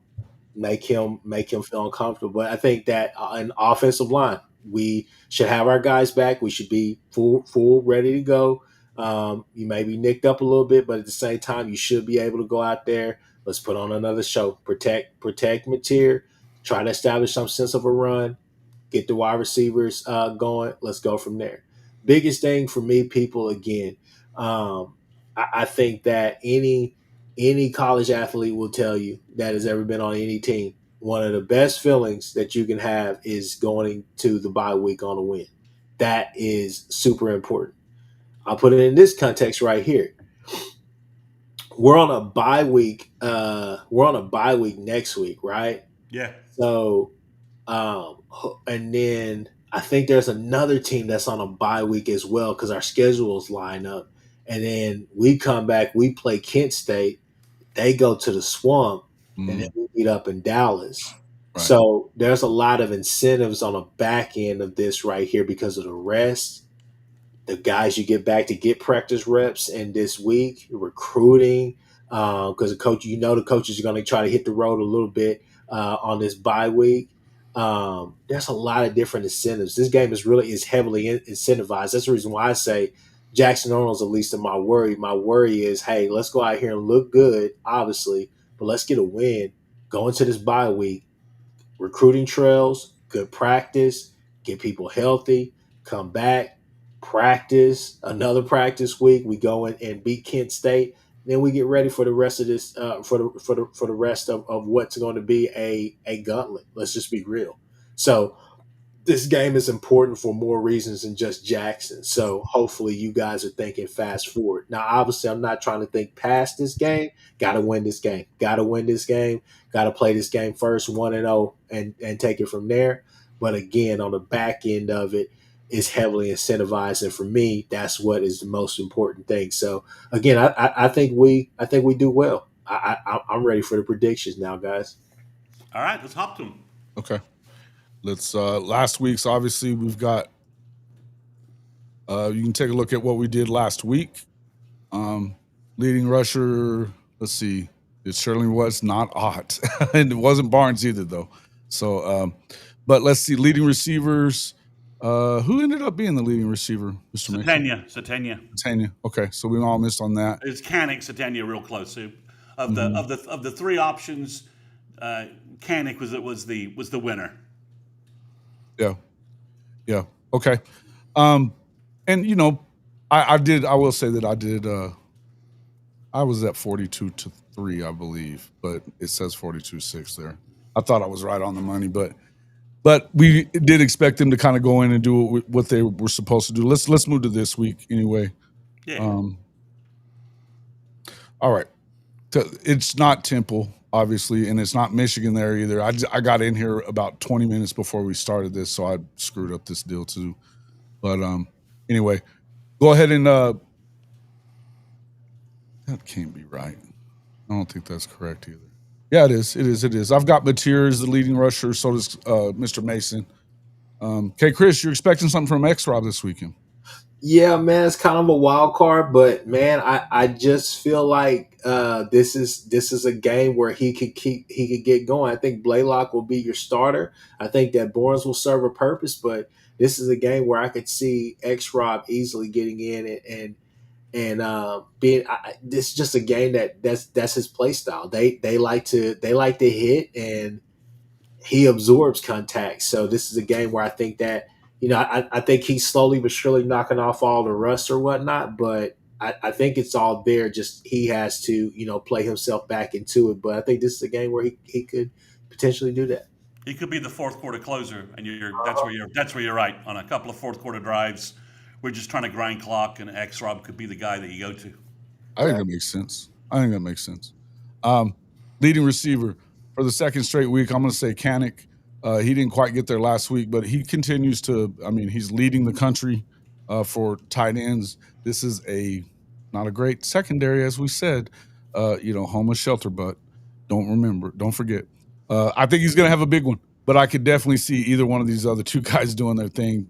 Make him feel uncomfortable. But I think that an offensive line, we should have our guys back. We should be full ready to go. You may be nicked up a little bit, but at the same time, you should be able to go out there. Let's put on another show. Protect Mateer. Try to establish some sense of a run. Get the wide receivers going. Let's go from there. Biggest thing for me, people, again, I think that any college athlete will tell you that has ever been on any team, one of the best feelings that you can have is going to the bye week on a win. That is super important. I'll put it in this context right here. We're on a bye week. We're on a bye week next week, right? Yeah. So, and then I think there's another team that's on a bye week as well because our schedules line up. And then we come back, we play Kent State. They go to the Swamp, and then we beat up in Dallas. Right. So there's a lot of incentives on the back end of this right here because of the rest. The guys you get back to get practice reps in this week, recruiting, because the coaches are going to try to hit the road a little bit on this bye week. There's a lot of different incentives. This game is heavily incentivized. That's the reason why I say Jackson Arnold's at least in my worry. My worry is, hey, let's go out here and look good, obviously, but let's get a win. Go into this bye week, recruiting trails, good practice, get people healthy, come back, practice, another practice week. We go in and beat Kent State. Then we get ready for the rest of this, for the rest of what's going to be a gauntlet. Let's just be real. So this game is important for more reasons than just Jackson. So hopefully you guys are thinking fast forward. Now, obviously, I'm not trying to think past this game. Got to win this game. Got to win this game. Got to play this game first, 1-0, and take it from there. But again, on the back end of it, is heavily incentivized, and for me, that's what is the most important thing. So again, I think we do well. I'm ready for the predictions now, guys. All right, let's hop to them. Okay, let's. Last week's obviously we've got. You can take a look at what we did last week. Leading rusher. Let's see. It certainly was not Ott, and it wasn't Barnes either, though. So, but let's see. Leading receivers. Who ended up being the leading receiver, Mr. Satania. Okay, so we all missed on that. It's Canick, Satania, real close. So of the three options, Kanik was the winner. Yeah. Okay. And I will say that I was at 42-3, I believe, but it says 42-6 there. I thought I was right on the money, but we did expect them to kind of go in and do what they were supposed to do. Let's move to this week anyway. Yeah. All right. It's not Temple, obviously, and it's not Michigan there either. I got in here about 20 minutes before we started this, so I screwed up this deal too. But anyway, go ahead and that can't be right. I don't think that's correct either. Yeah, it is. I've got Mateer as the leading rusher. So does Mr. Mason. Kchris, you're expecting something from X-Rob this weekend? Yeah, man, it's kind of a wild card, but man, I just feel like this is a game where he could get going. I think Blaylock will be your starter. I think that Barnes will serve a purpose, but this is a game where I could see X-Rob easily getting in and being. This is just a game that's his play style. They like to hit, and he absorbs contact. So this is a game where I think that I think he's slowly but surely knocking off all the rust or whatnot, but I think it's all there. Just he has to play himself back into it. But I think this is a game where he could potentially do that. He could be the fourth quarter closer, and that's where you're right on a couple of fourth quarter drives. We're just trying to grind clock, and X-Rob could be the guy that you go to. I think that makes sense. Leading receiver for the second straight week, I'm going to say Kanik. He didn't quite get there last week, but he continues to. I mean, he's leading the country for tight ends. This is not a great secondary, as we said. Home of shelter, but don't forget. I think he's going to have a big one, but I could definitely see either one of these other two guys doing their thing.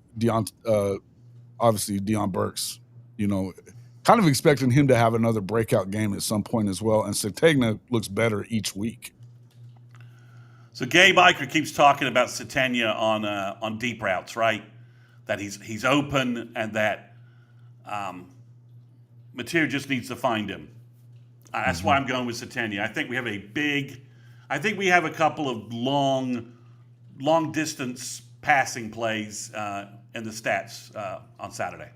Obviously Deion Burks, kind of expecting him to have another breakout game at some point as well. And Sategna looks better each week. So Gabe Eicher keeps talking about Sategna on deep routes, right? That he's open and that Mateer just needs to find him. That's why I'm going with Sategna. I think we have a couple of long distance passing plays in the stats on Saturday.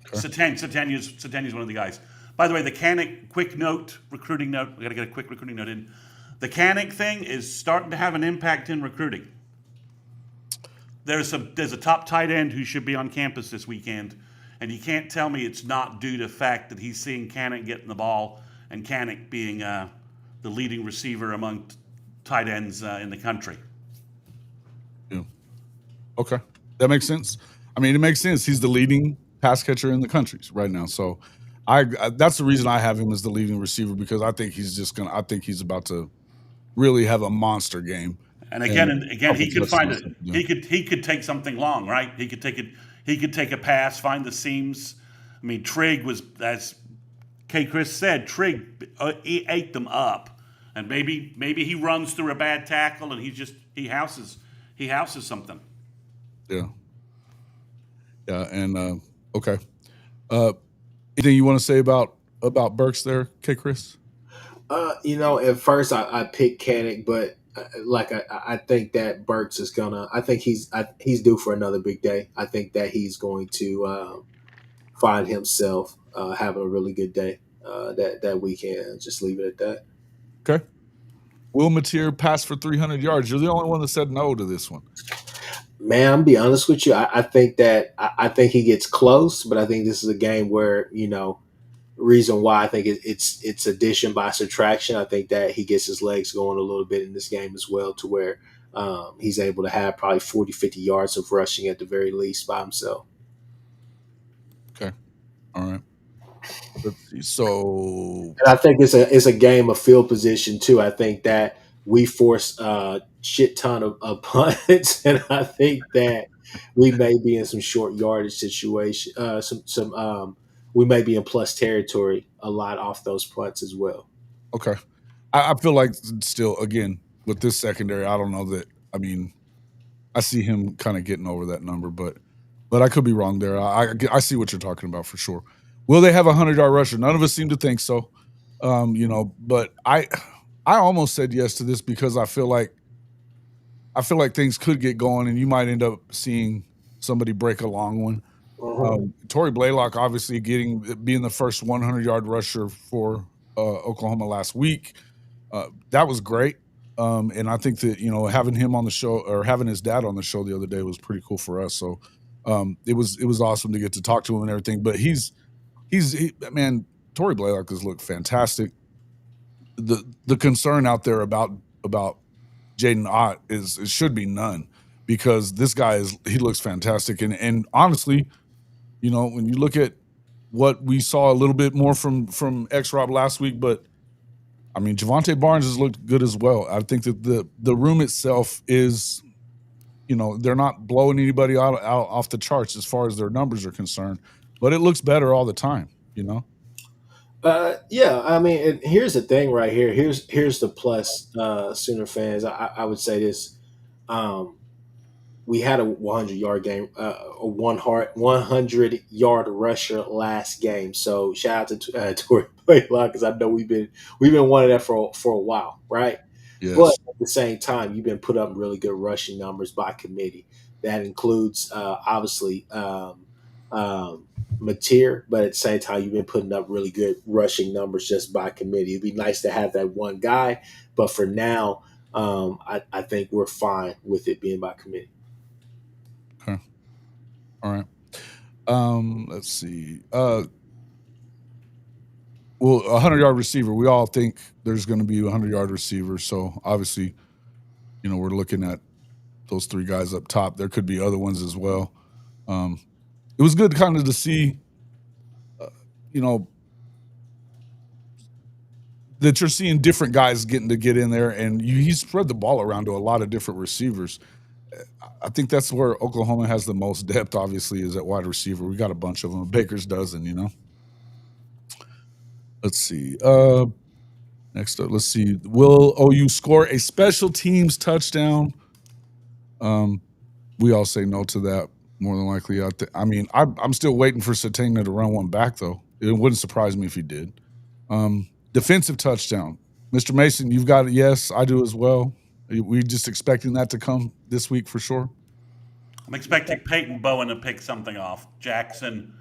Okay. Sategna's one of the guys. By the way, the Kanik recruiting note. We got to get a quick recruiting note in. The Kanik thing is starting to have an impact in recruiting. There's a top tight end who should be on campus this weekend, and you can't tell me it's not due to the fact that he's seeing Kanik getting the ball and Kanik being the leading receiver among tight ends in the country. Yeah. Okay. That makes sense. I mean, it makes sense. He's the leading pass catcher in the country right now. So that's the reason I have him as the leading receiver, because I think he's about to really have a monster game. And again, he could find it. He could take something long, right? He could take a pass, find the seams. I mean, Trigg was, as Kchris said, Trigg he ate them up, and maybe he runs through a bad tackle and he houses something. Yeah. And okay. Anything you want to say about Burks there, Kchris? At first I picked Kanik, but I think that Burks is gonna. I think he's due for another big day. I think that he's going to find himself having a really good day that weekend. Just leave it at that. Okay. Will Mateer pass for 300 yards? You're the only one that said no to this one. Man, I'm be honest with you. I think that I think he gets close, but I think this is a game where reason why I think it's addition by subtraction. I think that he gets his legs going a little bit in this game as well, to where he's able to have probably 40, 50 yards of rushing at the very least by himself. Okay. All right. Let's see. So, and I think it's a game of field position too. I think that we force a shit ton of punts, and I think that we may be in some short yardage situation. We may be in plus territory a lot off those punts as well. Okay. I feel like still, again, with this secondary, I don't know that. I mean, I see him kind of getting over that number, but I could be wrong there. I see what you're talking about for sure. Will they have a 100-yard rusher? None of us seem to think so. But I almost said yes to this because I feel like I feel like things could get going, and you might end up seeing somebody break a long one. Torrey Blaylock obviously being the first 100-yard rusher for Oklahoma last week. That was great. And I think that, having him on the show or having his dad on the show the other day was pretty cool for us. So it was awesome to get to talk to him and everything. But man, Torrey Blaylock has looked fantastic. The concern out there about Jaden Ott it should be none, because this guy he looks fantastic. And honestly, when you look at what we saw a little bit more from X-Rob last week, but I mean, Javonte Barnes has looked good as well. I think that the room itself is, they're not blowing anybody out off the charts as far as their numbers are concerned, but it looks better all the time, Yeah, I mean, and here's the thing right here. Here's the plus, Sooner fans. I would say this. Um, we had a 100-yard game, a 100-yard rusher last game. So shout out to Torrey Blaylock, because I know we've been wanting that for a while, right? Yes. But at the same time, you've been put up really good rushing numbers by committee. That includes obviously Mateer, but at the same time, you've been putting up really good rushing numbers just by committee. It'd be nice to have that one guy, but for now, I think we're fine with it being by committee. Okay. All right. Let's see. Well, a 100-yard receiver. We all think there's going to be a 100-yard receiver. So obviously, we're looking at those three guys up top. There could be other ones as well. It was good kind of to see, that you're seeing different guys getting to get in there, and he spread the ball around to a lot of different receivers. I think that's where Oklahoma has the most depth, obviously, is at wide receiver. We got a bunch of them. Baker's dozen, Let's see. Next up, let's see. Will OU score a special teams touchdown? We all say no to that, more than likely. I mean, I'm still waiting for Satana to run one back, though. It wouldn't surprise me if he did. Defensive touchdown. Mr. Mason, you've got it. Yes, I do as well. We just expecting that to come this week for sure. I'm expecting Peyton Bowen to pick something off. Jackson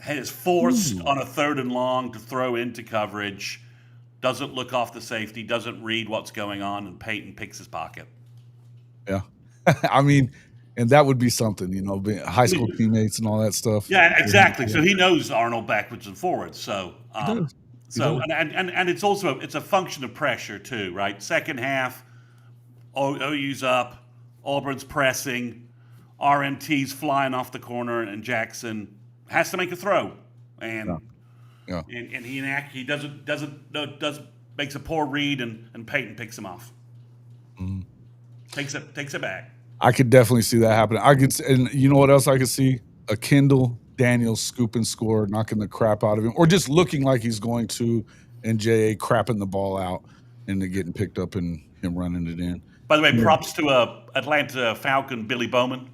is forced on a 3rd and long to throw into coverage, doesn't look off the safety, doesn't read what's going on, and Peyton picks his pocket. Yeah. I mean, and that would be something, being high school teammates and all that stuff. Yeah, exactly. So he knows Arnold backwards and forwards. So, and it's a function of pressure too, right? Second half, OU's up, Auburn's pressing, RMT's flying off the corner, and Jackson has to make a throw, and he makes a poor read, and Peyton picks him off. Takes it back. I could definitely see that happening. And you know what else I could see? A Kendall Daniels scoop and score, knocking the crap out of him, or just looking like he's going to, and J.A. crapping the ball out, and then getting picked up and him running it in. By the way, props to Atlanta Falcon Billy Bowman.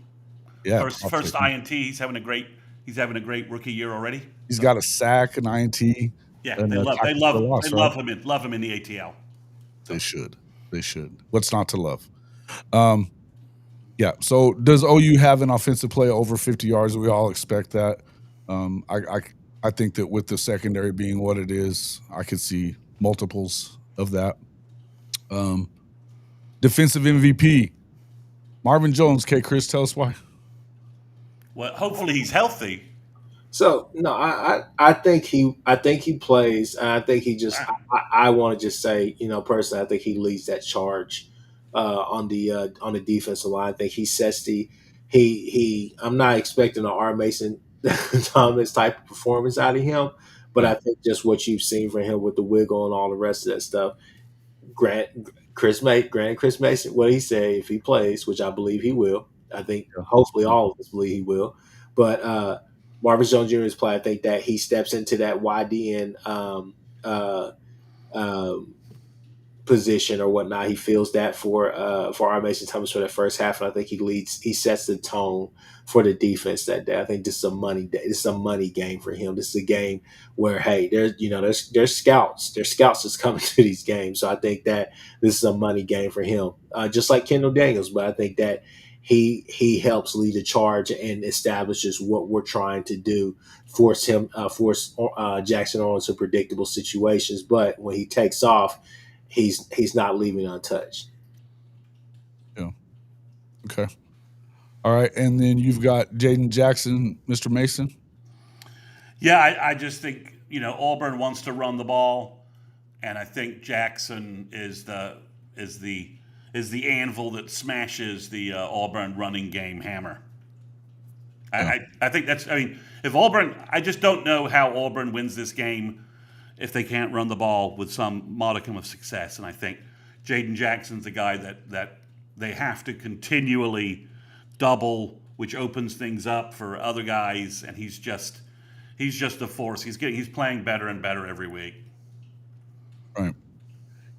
Yeah, first INT. He's having a great rookie year already. He's got a sack, an INT. Yeah, they love him in the ATL. So. They should. What's not to love? Yeah. So does OU have an offensive play over 50 yards? We all expect that. I think that with the secondary being what it is, I could see multiples of that. Defensive MVP, Marvin Jones. Kchris, tell us why. Well, hopefully he's healthy. So no, I think he plays, and I think he just. I want to just say, personally, I think he leads that charge on the defensive line. I think he sets he. I'm not expecting an R. Mason Thomas type of performance out of him, but I think just what you've seen from him with the wiggle and all the rest of that stuff. Chris Mason, what he say if he plays, which I believe he will. I think hopefully all of us believe he will, but. Marvin Jones Jr.'s play, I think that he steps into that YDN position or whatnot. He feels that for our Mason Thomas for the first half, and I think he sets the tone for the defense that day. I think this is a money day. This is a money game for him. This is a game where, hey, there's scouts. There's scouts that's coming to these games. So I think that this is a money game for him. Just like Kendall Daniels, but I think that he helps lead the charge and establishes what we're trying to do, force Jackson Arnold into predictable situations. But when he takes off, he's not leaving untouched. Yeah. Okay. All right, and then you've got Jaden Jackson, Mr. Mason. Yeah, I just think Auburn wants to run the ball, and I think Jackson is the anvil that smashes the Auburn running game hammer. I think that's. I mean, if Auburn, I just don't know how Auburn wins this game if they can't run the ball with some modicum of success. And I think Jaden Jackson's a guy that they have to continually double, which opens things up for other guys. And he's just a force. He's playing better and better every week. Right.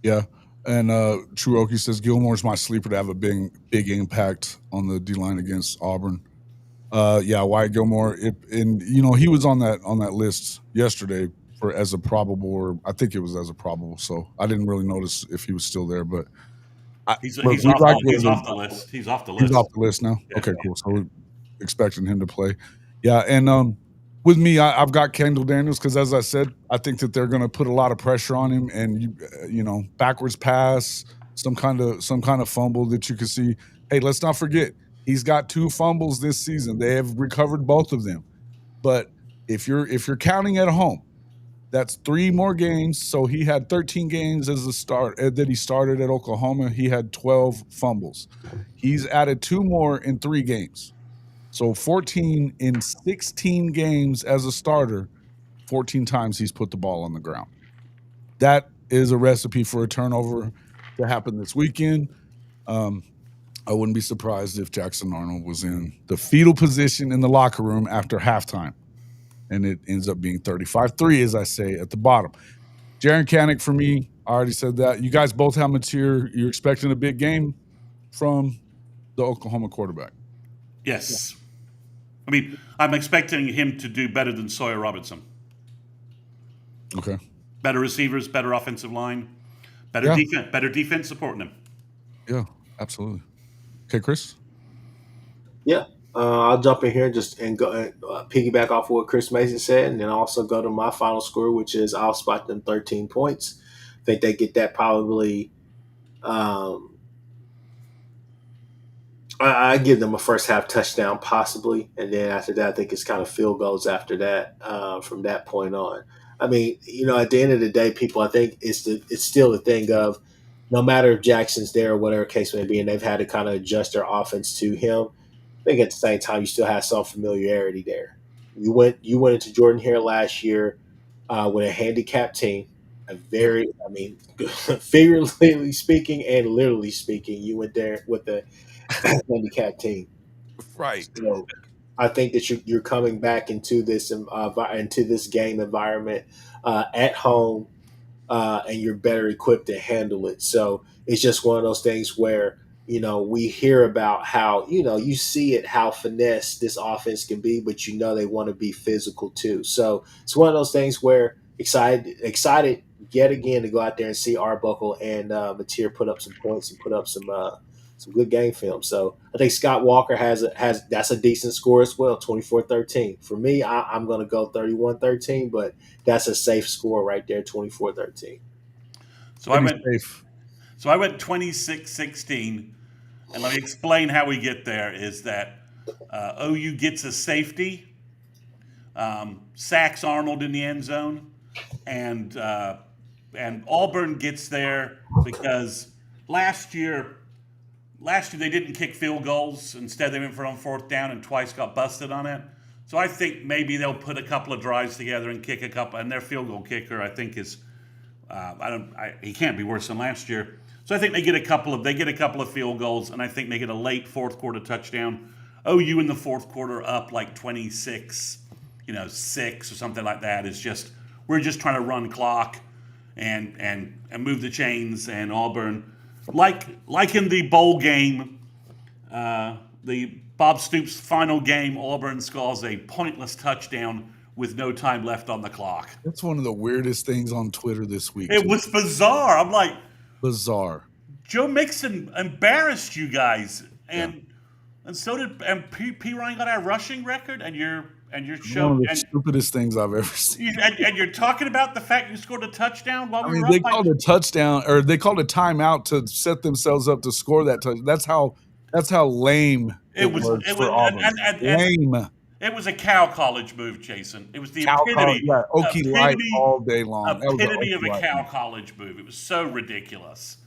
Yeah. And True Okie says Gilmore's my sleeper to have a big impact on the D line against Auburn. Yeah, Wyatt Gilmore. He was on that list yesterday as a probable, or I think it was as a probable. So I didn't really notice if he was still there, but he's off the list. He's off the list. He's off the list now. Yeah. Okay, cool. So we're expecting him to play. Yeah, and with me, I've got Kendall Daniels because, as I said, I think that they're going to put a lot of pressure on him, and backwards pass, some kind of fumble that you can see. Hey, let's not forget he's got 2 fumbles this season. They have recovered both of them, but if you're counting at home, that's 3 more games. So he had 13 games as a start that he started at Oklahoma. He had 12 fumbles. He's added 2 more in 3 games. So 14 in 16 games as a starter, 14 times he's put the ball on the ground. That is a recipe for a turnover to happen this weekend. I wouldn't be surprised if Jackson Arnold was in the fetal position in the locker room after halftime. And it ends up being 35-3, as I say, at the bottom. Jaron Kanik, for me, I already said that. You guys both have material. You're expecting a big game from the Oklahoma quarterback. Yes. I mean, I'm expecting him to do better than Sawyer Robertson. Okay. Better receivers, better offensive line, better defense supporting him. Yeah, absolutely. Okay, Chris? Yeah. I'll jump in here and go piggyback off of what Chris Mason said, and then also go to my final score, which is I'll spot them 13 points. I think they get that probably. I give them a first half touchdown possibly, and then after that, I think it's kind of field goals after that from that point on. I mean, at the end of the day, people, I think it's still the thing of no matter if Jackson's there or whatever case may be, and they've had to kind of adjust their offense to him. I think at the same time you still have some familiarity there. You went into Jordan Hare last year with a handicapped team, figuratively speaking and literally speaking, you went there with a handicapped team. Right. So I think that you're coming back into this game environment at home, and you're better equipped to handle it. So it's just one of those things where we hear about how, you see it, how finesse this offense can be, but they want to be physical too. So it's one of those things where excited yet again to go out there and see Arbuckle and Mateer put up some points and put up some good game film. So I think Scott Walker has that's a decent score as well, 24-13. For me, I'm going to go 31-13, but that's a safe score right there, 24-13. So I went 26-16. And let me explain how we get there is that OU gets a safety, sacks Arnold in the end zone, and Auburn gets there because last year they didn't kick field goals. Instead, they went for on 4th down and twice got busted on it. So I think maybe they'll put a couple of drives together and kick a couple. And their field goal kicker, I think, is he can't be worse than last year. So I think they get a couple of field goals, and I think they get a late 4th quarter touchdown. OU in the 4th quarter up like 26, 6 or something like that. We're just trying to run clock and move the chains. And Auburn, like in the bowl game, the Bob Stoops final game, Auburn scores a pointless touchdown with no time left on the clock. That's one of the weirdest things on Twitter this week. It was bizarre. I'm like, bizarre. Joe Mixon embarrassed you guys, and so did P. Ryan got our rushing record, and you're One of the stupidest things I've ever seen. And you're talking about the fact you scored a touchdown while we were they up. called a touchdown, or they called a timeout to set themselves up to score that touchdown. That's how lame it was for Auburn. Lame. It was a Cal College move, Jason. It was the Okie Light all day long. Epitome of a Cal College move. It was so ridiculous.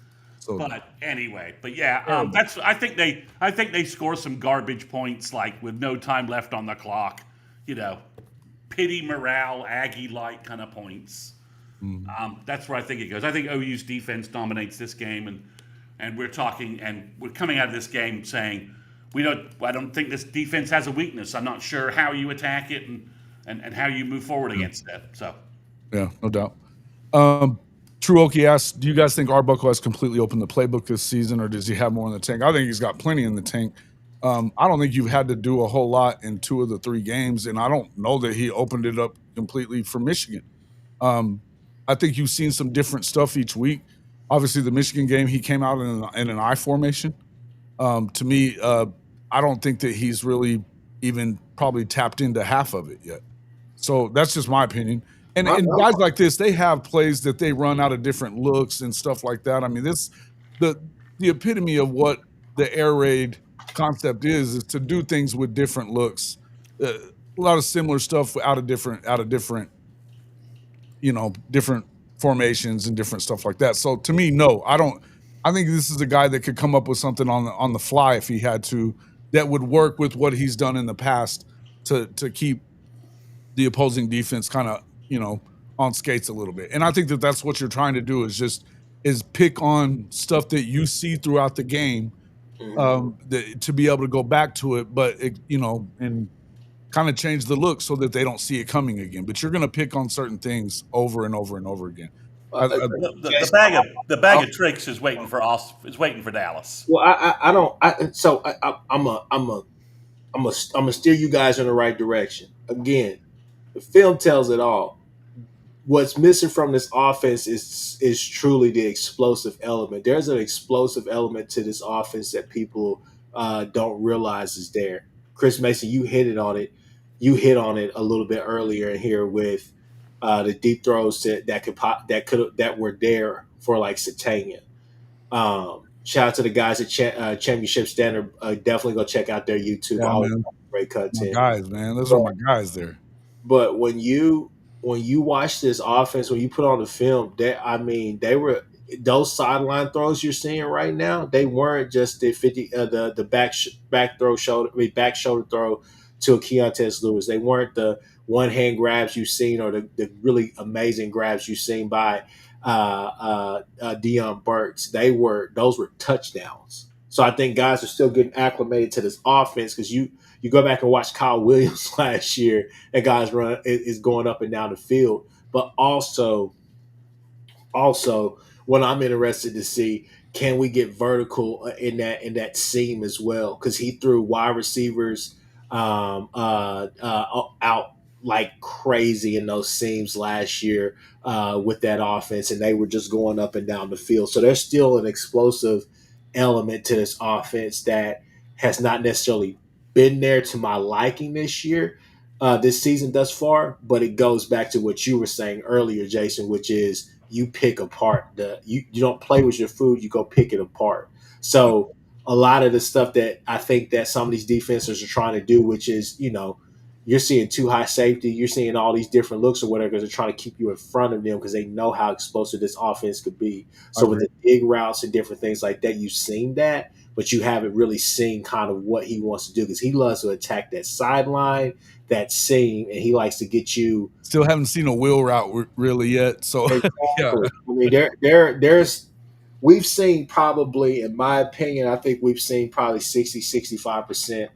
But anyway, I think they score some garbage points like with no time left on the clock. Pity morale, Aggie-like kind of points. Mm-hmm. That's where I think it goes. I think OU's defense dominates this game, and we're coming out of this game saying I don't think this defense has a weakness. I'm not sure how you attack it and how you move forward against that. So, yeah, no doubt. True Okie asks, do you guys think Arbuckle has completely opened the playbook this season, or does he have more in the tank? I think he's got plenty in the tank. I don't think you've had to do a whole lot in 2 of the 3 games, and I don't know that he opened it up completely for Michigan. I think you've seen some different stuff each week. Obviously, the Michigan game, he came out in an I formation. To me, I don't think that he's really even probably tapped into half of it yet. So that's just my opinion. And guys like this, they have plays that they run out of different looks and stuff like that. I mean, the epitome of what the air raid concept is to do things with different looks. A lot of similar stuff out of different, different formations and different stuff like that. So to me, no, I don't. I think this is a guy that could come up with something on the fly if he had to, that would work with what he's done in the past to keep the opposing defense kind of on skates a little bit. And I think that that's what you're trying to do is pick on stuff that you see throughout the game, to be able to go back to it, but and kind of change the look so that they don't see it coming again. But you're going to pick on certain things over and over and over again. The bag of tricks is waiting for us. Is waiting for Dallas. Well, I'm gonna steer you guys in the right direction. Again, the film tells it all. What's missing from this offense is truly the explosive element. There's an explosive element to this offense that people don't realize is there. Chris Mason, you hit on it a little bit earlier here with the deep throws that were there for like Satania. Shout out to the guys at Championship Standard. Definitely go check out their YouTube. All great content. Guys, man, those are my guys there. But when you watch this offense, when you put on the film, they were those sideline throws you're seeing right now. They weren't just the 50 the back shoulder throw to a Keontae Lewis. They weren't the one hand grabs you've seen or the really amazing grabs you've seen by Deion Burks. Those were touchdowns. So I think guys are still getting acclimated to this offense because you go back and watch Kyle Williams last year, and guys is going up and down the field. But also what I'm interested to see, can we get vertical in that seam as well? Because he threw wide receivers out like crazy in those seams last year with that offense, and they were just going up and down the field. So there's still an explosive element to this offense that has not necessarily been there to my liking this year, this season thus far, but it goes back to what you were saying earlier, Jason, which is you pick apart you don't play with your food, you go pick it apart. So a lot of the stuff that I think that some of these defenses are trying to do, which is, you're seeing too high safety, you're seeing all these different looks or whatever because they're trying to keep you in front of them because they know how explosive this offense could be. So with the big routes and different things like that, you've seen that, but you haven't really seen kind of what he wants to do because he loves to attack that sideline, that seam, and he likes to get you. Still haven't seen a wheel route really yet. So yeah. I mean, there's we've seen probably, in my opinion, I think we've seen probably 60-65%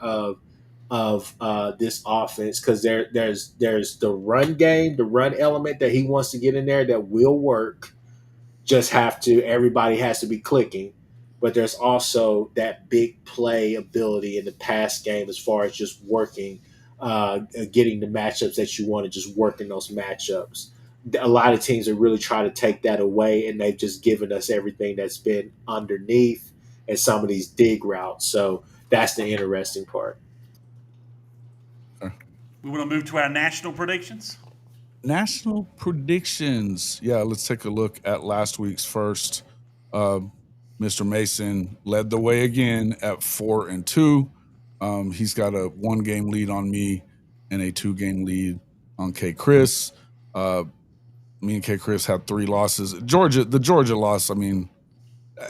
of this offense because there's the run game, the run element that he wants to get in there that will work. just have to, everybody has to be clicking. But there's also that big play ability in the pass game as far as just working, getting the matchups that you want to just work in those matchups. A lot of teams are really trying to take that away, and they've just given us everything that's been underneath and some of these dig routes. So that's the interesting part. We want to move to our national predictions. National predictions. Yeah, let's take a look at last week's first. Uh, Mr. Mason led the way again at 4-2. He's got a 1-game lead on me and a 2-game lead on Kchris. Me and Kchris had 3 losses. The Georgia loss, I mean,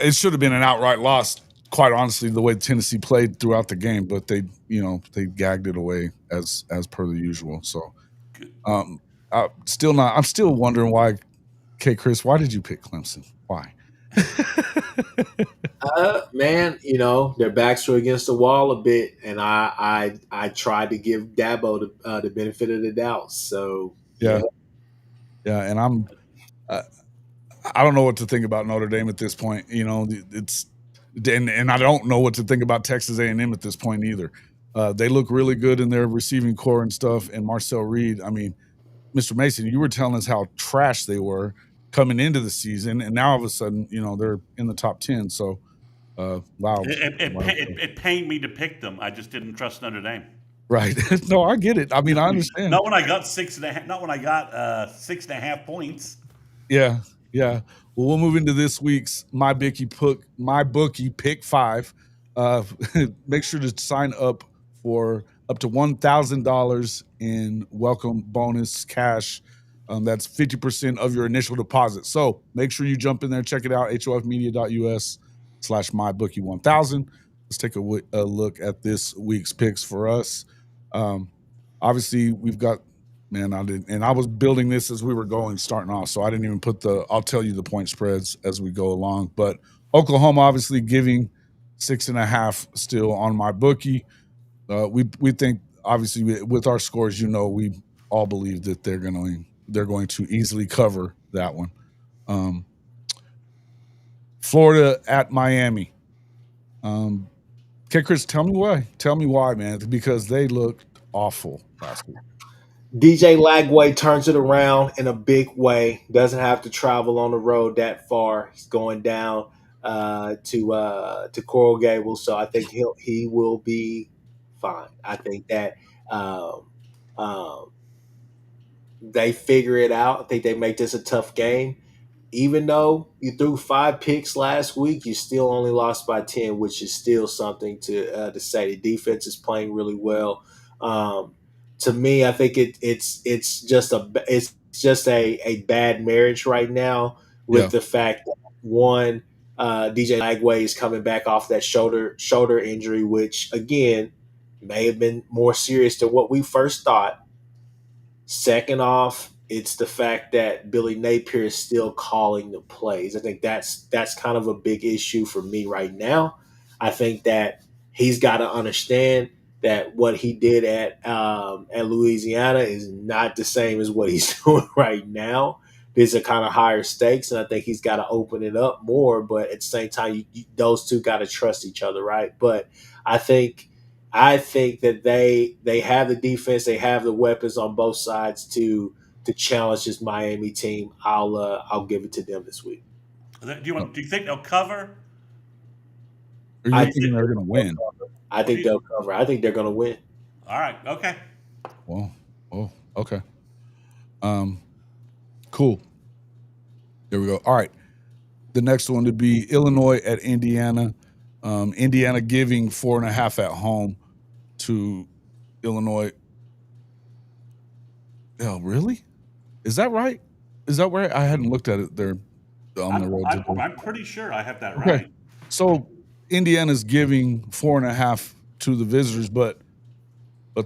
it should have been an outright loss, quite honestly, the way Tennessee played throughout the game, but they gagged it away as per the usual. So I'm still wondering why, Kchris, why did you pick Clemson? Why? Man, their backs were against the wall a bit, and I tried to give Dabo the benefit of the doubt. So Yeah, and I don't know what to think about Notre Dame at this point. It's and I don't know what to think about Texas A&M at this point either. They look really good in their receiving core and stuff. And Marcel Reed, I mean, Mr. Mason, you were telling us how trash they were coming into the season, and now all of a sudden, they're in the top 10. So, wow. It pained me to pick them. I just didn't trust Notre Dame. Right. No, I get it. I mean, I understand. Not when I got 6.5. Not when I got 6.5 points. Yeah. Well, we'll move into this week's My Bookie Pick 5. Make sure to sign up for up to $1,000 in welcome bonus cash. That's 50% of your initial deposit. So make sure you jump in there, check it out, hofmedia.us/mybookie1000. Let's take a look at this week's picks for us. Obviously, we've got, I was building this as we were starting off, so I didn't even I'll tell you the point spreads as we go along. But Oklahoma obviously giving 6.5 still on my bookie. We think, obviously, with our scores, we all believe that they're going to easily cover that one. Florida at Miami. Okay, Chris, tell me why. Tell me why, man, because they looked awful last week. DJ Lagway turns it around in a big way. Doesn't have to travel on the road that far. He's going down to Coral Gables, so I think he will be fine. I think that they figure it out. I think they make this a tough game. Even though you threw 5 picks last week, you still only lost by 10, which is still something to say. The defense is playing really well. To me, I think it's just a bad marriage right now with the fact that one, DJ Lagway is coming back off that shoulder injury, which again may have been more serious than what we first thought. Second off, it's the fact that Billy Napier is still calling the plays. I think that's kind of a big issue for me right now. I think that he's got to understand that what he did at Louisiana is not the same as what he's doing right now. These are kind of higher stakes, and I think he's got to open it up more. But at the same time, those two got to trust each other, right? But I think that they have the defense, they have the weapons on both sides to challenge this Miami team. I'll give it to them this week. Do you think they'll cover? Or you think they're going to win? I think they'll cover. I think they're going to win. All right. Okay. Well, okay. Cool. There we go. All right. The next one would be Illinois at Indiana. Indiana giving 4.5 at home to Illinois. Oh, really? Is that right? Is that where I hadn't looked at it there on the road? I'm pretty sure I have that right. So Indiana's giving 4.5 to the visitors, but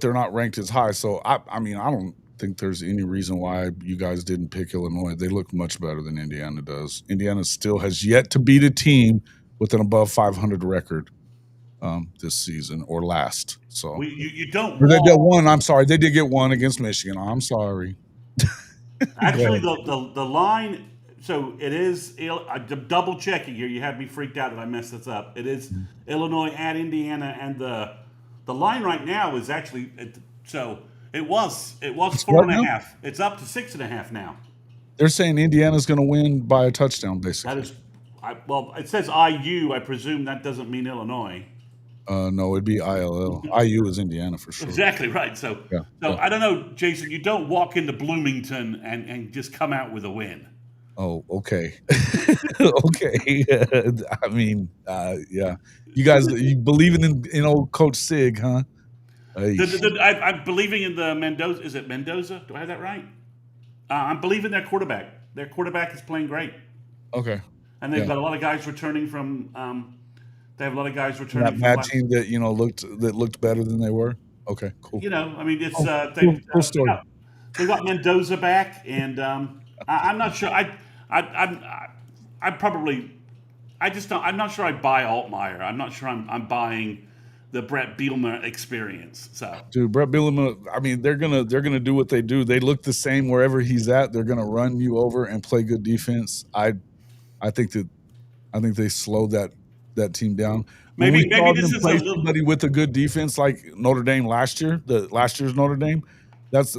they're not ranked as high. So I don't think there's any reason why you guys didn't pick Illinois. They look much better than Indiana does. Indiana still has yet to beat a team with an above 500 record this season or last. So you don't. They did one. I'm sorry, they did get one against Michigan. I'm sorry. Actually, the line so it is. I'm double checking here. You had me freaked out that I messed this up. It is Illinois at Indiana, and the line right now is actually so it was It's four what and a now? half. It's up to 6.5 now. They're saying Indiana's going to win by a touchdown, That basically. is, well, it says IU. I presume that doesn't mean Illinois. No, it'd be ILL. IU is Indiana for sure. Exactly right. So, Yeah, so yeah. I don't know, Jason. You don't walk into Bloomington and just come out with a win. Oh, okay. Okay. I mean, yeah. You guys, you believing in old Coach Sig, huh? Hey, I'm believing in the Mendoza. Is it Mendoza? Do I have that right? I'm believing their quarterback. Their quarterback is playing great, okay. and they've Yeah. got a lot of guys returning from. They have a lot of guys returning That from bad last. team that looked better than they were. Okay, cool. I mean, it's Oh, cool they story. got they got Mendoza back, and I'm not sure. I probably I just don't. I'm not sure I buy Altmaier. I'm not sure I'm buying the Brett Bielema experience. So Dude, Brett Bielema, I mean, they're gonna do what they do. They look the same wherever he's at. They're gonna run you over and play good defense. I think that I think they slowed that team down. When we maybe saw this them is a play little. somebody with a good defense like Notre Dame last year, the last year's Notre Dame,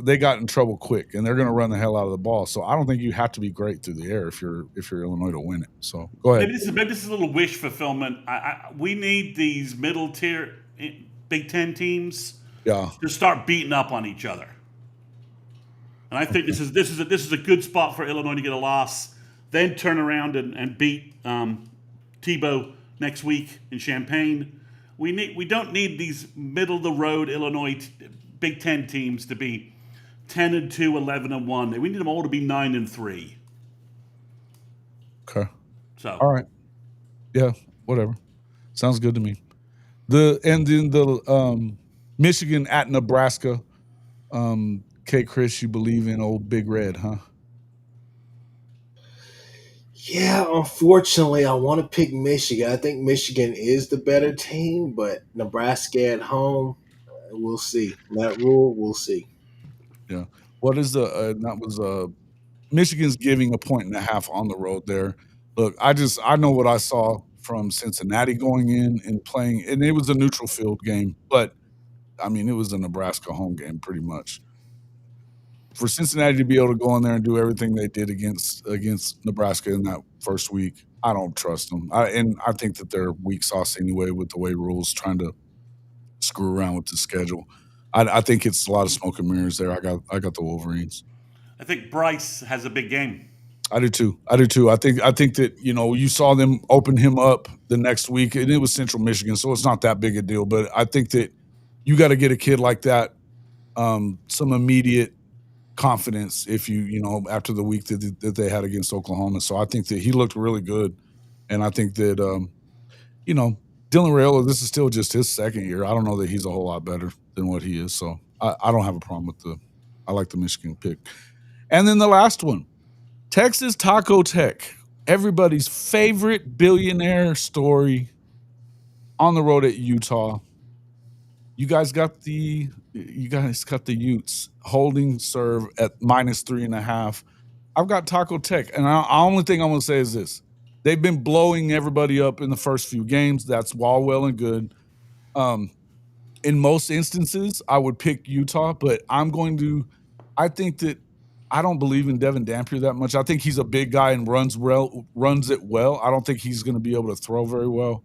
they got in trouble quick, and they're going to run the hell out of the ball. So I don't think you have to be great through the air if you're Illinois to win it. So go ahead. Maybe this is a little wish fulfillment. We need these middle tier Big Ten teams Yeah, to start beating up on each other. And I think this is a good spot for Illinois to get a loss, then turn around and beat Tebow next week in Champaign. We don't need these middle of the road Illinois Big Ten teams to be 10-2, 11-1. We need them all to be 9-3. okay, So all right, yeah, whatever, sounds good to me. The Michigan at Nebraska. Kchris, you believe in old Big Red, huh? Yeah, unfortunately, I want to pick Michigan. I think Michigan is the better team, but Nebraska at home, we'll see. That rule, we'll see. Yeah. What is the that was Michigan's giving a point and a half on the road there. Look, I know what I saw from Cincinnati going in and playing, and it was a neutral field game, but I mean it was a Nebraska home game pretty much. For Cincinnati to be able to go in there and do everything they did against Nebraska in that first week, I don't trust them. I think that they're weak sauce anyway with the way rules trying to screw around with the schedule. I think it's a lot of smoke and mirrors there. I got the Wolverines. I think Bryce has a big game. I do too. I do too. I think that you saw them open him up the next week, and it was Central Michigan, so it's not that big a deal. But I think that you got to get a kid like that some immediate confidence if after the week that they had against Oklahoma. So I think that he looked really good, and I think that Dylan Raiola, this is still just his second year. I don't know that he's a whole lot better than what he is. So I don't have a problem with I like the Michigan pick. And then the last one, Texas Taco Tech, everybody's favorite billionaire story on the road at Utah. You guys got the Utes holding serve at -3.5. I've got Taco Tech, and the only thing I'm going to say is this: they've been blowing everybody up in the first few games. That's all well and good. In most instances, I would pick Utah, but I think that I don't believe in Devin Dampier that much. I think he's a big guy and runs it well. I don't think he's going to be able to throw very well.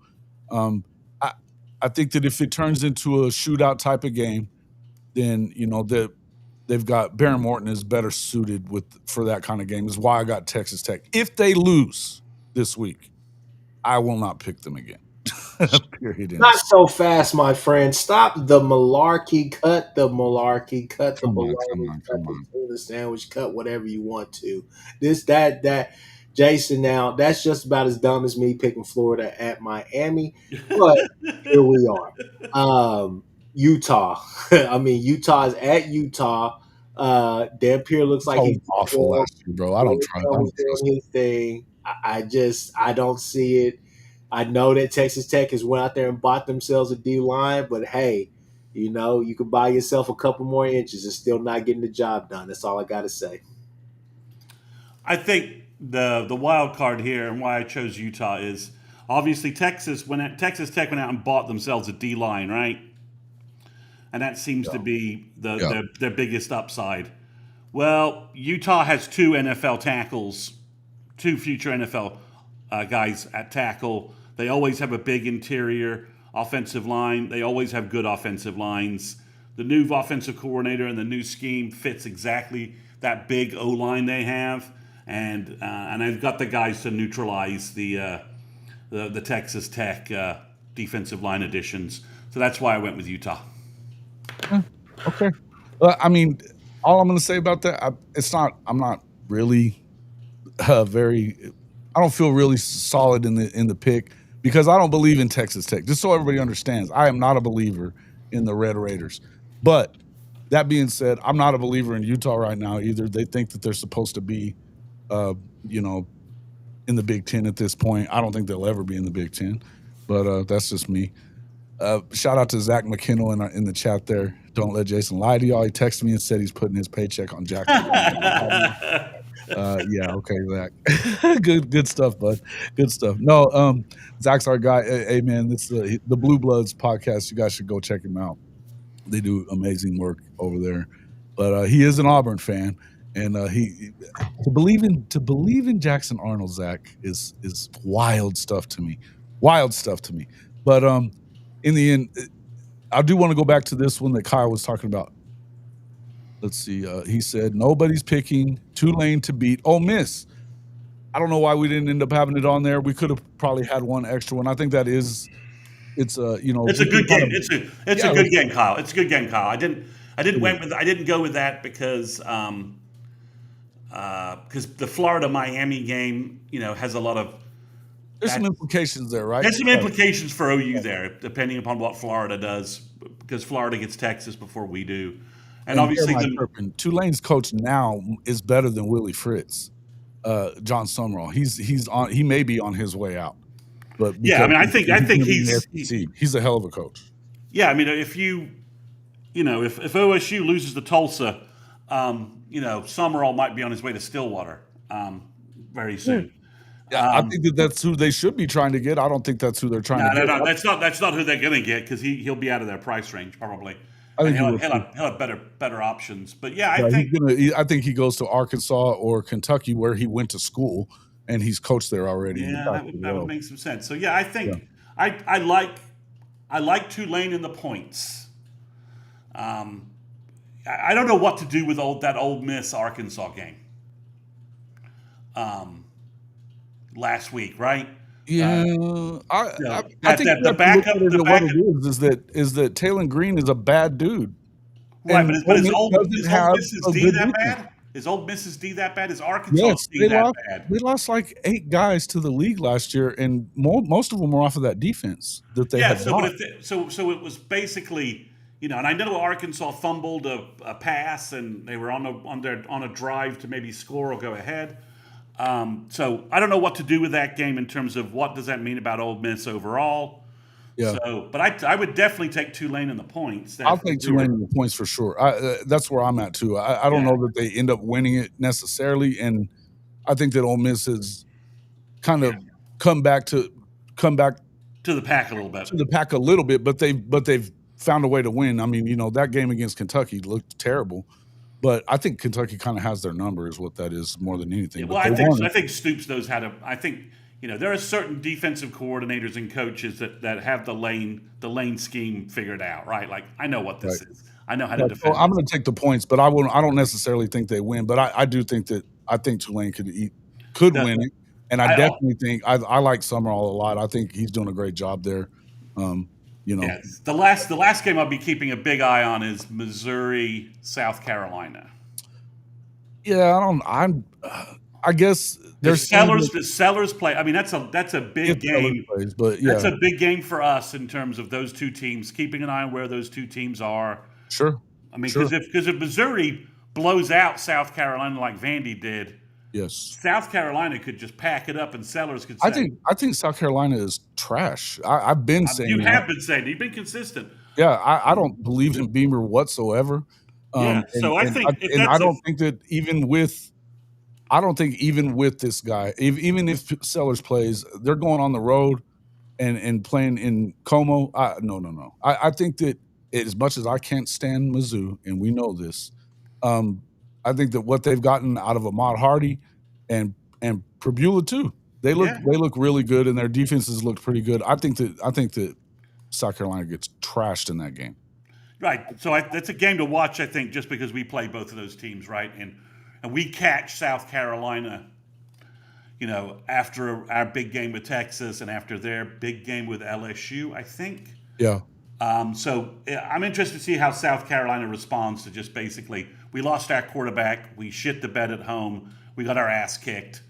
Um, I, I think that if it turns into a shootout type of game, then they've got Baron Morton is better suited for that kind of game. Is why I got Texas Tech. If they lose this week, I will not pick them again. Period. Not so fast, my friend. Stop the malarkey. Cut the malarkey. Cut the Come on, bologna. Cut come the on. tuna sandwich. Cut whatever you want to. That. Jason, now that's just about as dumb as me picking Florida at Miami, but here we are. Utah. I mean, Utah is at Utah. Dampier looks like Utah was he's awful last year, bro. I don't was trust doing his thing. I don't see it. I know that Texas Tech has went out there and bought themselves a D line, but hey, you can buy yourself a couple more inches and still not getting the job done. That's all I got to say. I think the wild card here and why I chose Utah is obviously Texas Tech went out and bought themselves a D line, right? And that seems to be Yeah. their biggest upside. Well, Utah has two NFL tackles, two future NFL guys at tackle. They always have a big interior offensive line. They always have good offensive lines. The new offensive coordinator and the new scheme fits exactly that big O line they have, and I've got the guys to neutralize the Texas Tech defensive line additions. So that's why I went with Utah. Okay. I mean, all I'm going to say about that, I'm not really very. I don't feel really solid in the pick because I don't believe in Texas Tech. Just so everybody understands, I am not a believer in the Red Raiders. But that being said, I'm not a believer in Utah right now either. They think that they're supposed to be, in the Big Ten at this point. I don't think they'll ever be in the Big Ten, but that's just me. Shout out to Zach McKinnell in the chat there. Don't let Jason lie to y'all. He texted me and said he's putting his paycheck on Jackson. Yeah, okay, Zach. good stuff, bud. Good stuff. No, Zach's our guy. Hey, man, it's the Blue Bloods podcast. You guys should go check him out. They do amazing work over there. But he is an Auburn fan, and he to believe in Jackson Arnold, Zach, is wild stuff to me. Wild stuff to me. But in the end, I do want to go back to this one that Kyle was talking about. Let's see. He said nobody's picking Tulane to beat Ole Miss. I don't know why we didn't end up having it on there. We could have probably had one extra one. I think that is. It's a It's a good game. It's a good game, Kyle. It's a good game, Kyle. I didn't go with that because the Florida Miami game, has a lot of. There's some implications there, right? There's some implications for OU there, depending upon what Florida does, because Florida gets Texas before we do, and obviously Tulane's coach now is better than Willie Fritz, John Summerall. He may be on his way out, but yeah, I mean, I think he's a hell of a coach. Yeah, I mean, if OSU loses to Tulsa, Summerall might be on his way to Stillwater very soon. Yeah, I think that's who they should be trying to get. I don't think that's who they're trying to get. No, that's not who they're going to get because he'll be out of their price range probably. I think he'll have better options. But yeah, I think he goes to Arkansas or Kentucky where he went to school and he's coached there already. Yeah, that would make some sense. So yeah, I think I like Tulane in the points. I don't know what to do with that Ole Miss Arkansas game. Last week, right? Yeah, I think the backup is that Taylon Green is a bad dude. Right, but is Ole Miss's D that bad? Is Ole Miss's D that bad? Is Arkansas D that bad? They lost like 8 guys to the league last year, and most of them were off of that defense that they had. So it was basically, and I know Arkansas fumbled a pass, and they were on a drive to maybe score or go ahead. So I don't know what to do with that game in terms of what does that mean about Ole Miss overall. Yeah. So, but I would definitely take Tulane in the points. I'll take Tulane in the points for sure. That's where I'm at too. I don't know that they end up winning it necessarily, and I think that Ole Miss has kind of come back to the pack a little bit. But they've found a way to win. I mean, that game against Kentucky looked terrible. But I think Kentucky kind of has their number, is what that is more than anything. Yeah, well, I think Stoops knows how to. I think there are certain defensive coordinators and coaches that have the lane scheme figured out, right? Like I know what this is. I know how to defend. So I'm going to take the points, but I don't necessarily think they win. But I do think Tulane could win it, and I definitely think I like Summerall a lot. I think he's doing a great job there. Yeah, the last game I'll be keeping a big eye on is Missouri, South Carolina. Yeah, I guess there's Sellers play. I mean, that's a big game. But yeah, that's a big game for us in terms of those two teams. Keeping an eye on where those two teams are. Sure. I mean, because if Missouri blows out South Carolina like Vandy did. Yes. South Carolina could just pack it up, and Sellers could say, I think South Carolina is trash. I've been saying you have been saying you've been consistent. Yeah, I don't believe in Beamer whatsoever. I think I don't think that even with I don't think even with this guy, even if Sellers plays, they're going on the road and playing in Como. No. I think that as much as I can't stand Mizzou, and we know this, I think that what they've gotten out of Ahmad Hardy and Prabula too, they look really good, and their defenses look pretty good. I think that South Carolina gets trashed in that game. Right. So that's a game to watch, I think, just because we play both of those teams, right? And we catch South Carolina, after our big game with Texas and after their big game with LSU, I think. Yeah. So I'm interested to see how South Carolina responds to just basically, we lost our quarterback, we shit the bed at home, we got our ass kicked.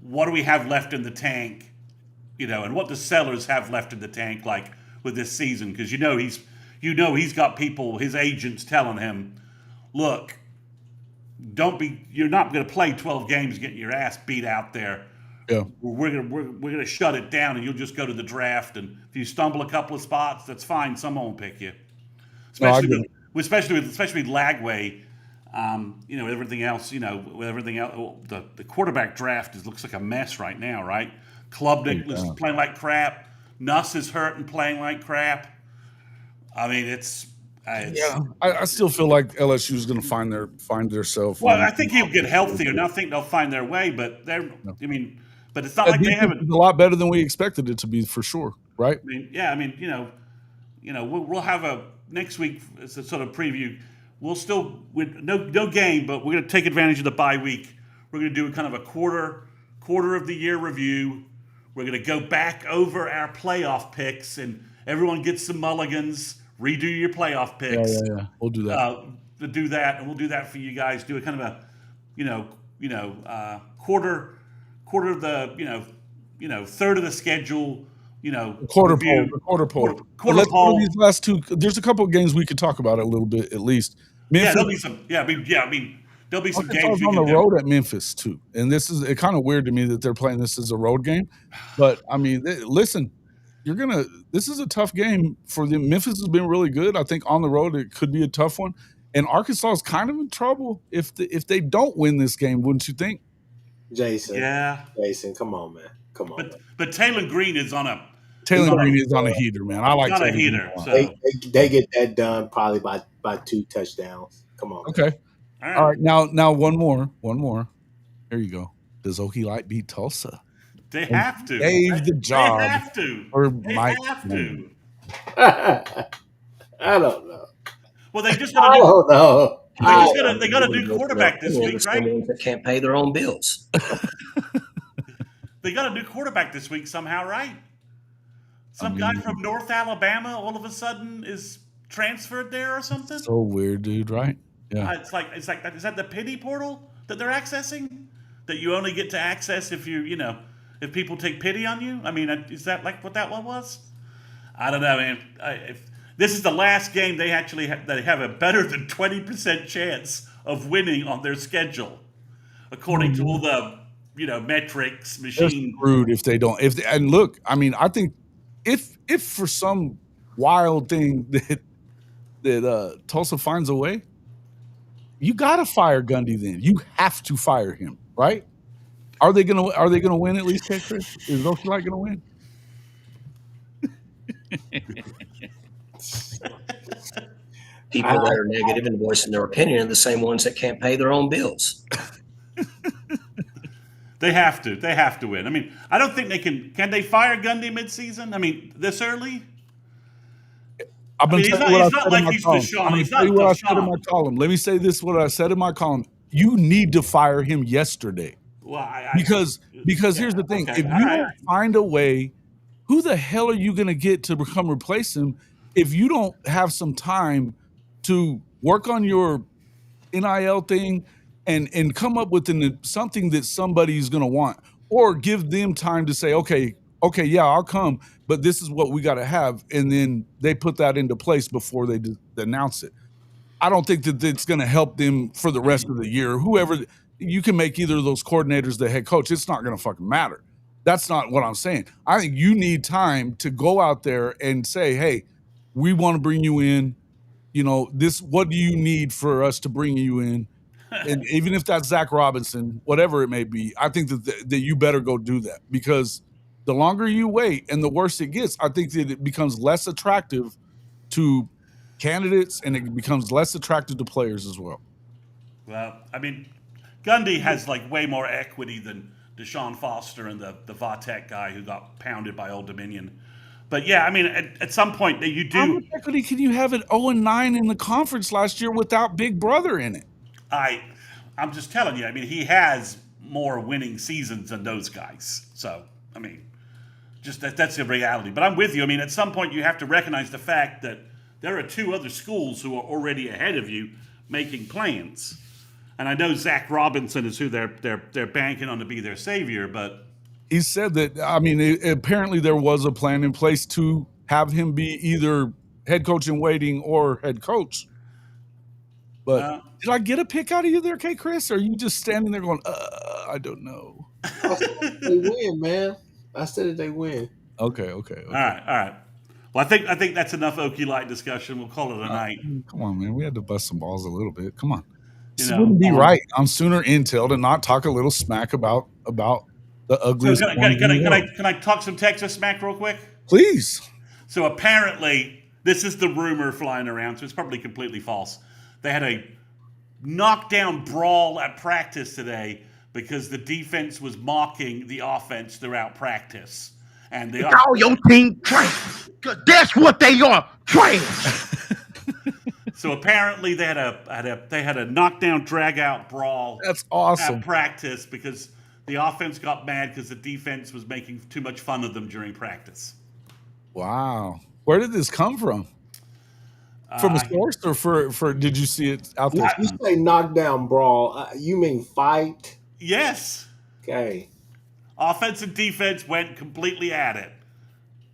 What do we have left in the tank? And what does Sellers have left in the tank, like with this season? Because he's got people, his agents telling him, look, you're not going to play 12 games getting your ass beat out there. Yeah. We're gonna shut it down, and you'll just go to the draft. And if you stumble a couple of spots, that's fine. Someone will pick you. Especially with Lagway, everything else. With everything else, the quarterback draft looks like a mess right now. Right? Klubnik is playing like crap. Nuss is hurt and playing like crap. I mean, I still feel like LSU is going to find themselves. Well, I think he'll get healthier, and I think they'll find their way. But but it's not like they haven't. It's a lot better than we expected it to be, for sure, right? We'll have a next week as a sort of preview. We'll still with no game, but we're going to take advantage of the bye week. We're going to do kind of a quarter of the year review. We're going to go back over our playoff picks, and everyone gets some mulligans. Redo your playoff picks. Yeah. We'll do that. And we'll do that for you guys. Do a kind of a, quarter of the, third of the schedule. Quarter review. poll. Quarter poll. These last two. There's a couple of games we could talk about a little bit, at least. Memphis, there'll be some. There'll be some games on the road at Memphis too. And this is kind of weird to me that they're playing this as a road game. But I mean, listen. This is a tough game for them. Memphis has been really good. I think on the road it could be a tough one. And Arkansas is kind of in trouble if they don't win this game, wouldn't you think? Jason. Yeah. Jason, come on, man. Come on. But Taylor Green is on a heater, man. I like Taylor heater. So. They get that done probably by 2 touchdowns. Come on. Okay. All right. Now one more. There you go. Does Okie beat Tulsa? They have to. Gave the job. They have to. I don't know. Well, they just got They got a new quarterback this week, right? That can't pay their own bills. They got a new quarterback this week somehow, right? Some guy from North Alabama all of a sudden is transferred there or something. So weird, dude. Right? Yeah. It's like is that the pity portal that they're accessing? That you only get to access if if people take pity on you? I mean, is that like what that one was? I don't know, man. If this is the last game they actually they have a better than 20% chance of winning on their schedule, according to all the metrics, machine. They're screwed if they don't. And look, I mean, I think if for some wild thing that Tulsa finds a way, you got to fire Gundy. Then you have to fire him, right? Are they gonna win at least, Kchris? Is Okie gonna win? People that are negative and voicing their opinion are the same ones that can't pay their own bills. They have to win. I mean, I don't think they can. Can they fire Gundy midseason? I mean, this early? He's not like he's Deshaun. He's not what I said in my column. Let me say this: what I said in my column. You need to fire him yesterday. Well, because here's the thing: if you don't find a way, who the hell are you going to get to come replace him if you don't have some time to work on your NIL thing and come up with something that somebody's going to want, or give them time to say, okay, yeah, I'll come, but this is what we got to have, and then they put that into place before they announce it. I don't think that it's going to help them for the rest of the year. Whoever. You can make either of those coordinators the head coach. It's not going to fucking matter. That's not what I'm saying. I think you need time to go out there and say, hey, we want to bring you in. What do you need for us to bring you in? And even if that's Zach Robinson, whatever it may be, I think that you better go do that, because the longer you wait and the worse it gets, I think that it becomes less attractive to candidates and it becomes less attractive to players as well. Well, I mean, Gundy has like way more equity than Deshaun Foster and the Vatek guy who got pounded by Old Dominion. But yeah, I mean, at some point that you How do. much equity can you have at 0-9 in the conference last year without Big Brother in it? I'm just telling you. I mean, he has more winning seasons than those guys. So I mean, just that's the reality. But I'm with you. I mean, at some point you have to recognize the fact that there are 2 other schools who are already ahead of you making plans. And I know Zach Robinson is who they're banking on to be their savior, but he said that, I mean, apparently there was a plan in place to have him be either head coach in waiting or head coach. But did I get a pick out of you there, Kchris? Or are you just standing there going, I don't know? They win, man. I said that they win. Okay. All right. Well, I think that's enough Okie Light discussion. We'll call it a night. Come on, man. We had to bust some balls a little bit. Come on. You This know, wouldn't be right on Sooner Intel to not talk a little smack about the ugliest. So can I talk some Texas smack real quick? Please. So apparently, this is the rumor flying around, so it's probably completely false. They had a knockdown brawl at practice today because the defense was mocking the offense throughout practice. And they call your team trash. That's what they are, trash. So apparently they had a knockdown drag out brawl. That's awesome. At practice because the offense got mad because the defense was making too much fun of them during practice. Wow. Where did this come from? From a source or for did you see it out there? You say knockdown brawl. You mean fight? Yes. Okay. Offense and defense went completely at it.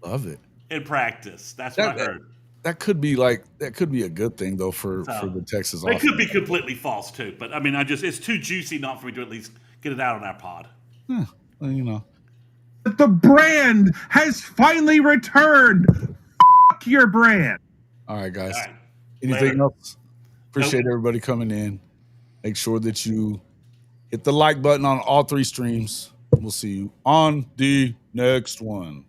Love it. In practice. That's what I heard. That could be a good thing though for the Texas offense. It could be completely false too, but I mean, it's too juicy not for me to at least get it out on our pod. Yeah, well, you know. The brand has finally returned. Fuck your brand. All right, guys. All right. Anything else? Appreciate everybody coming in. Make sure that you hit the like button on all 3 streams. We'll see you on the next one.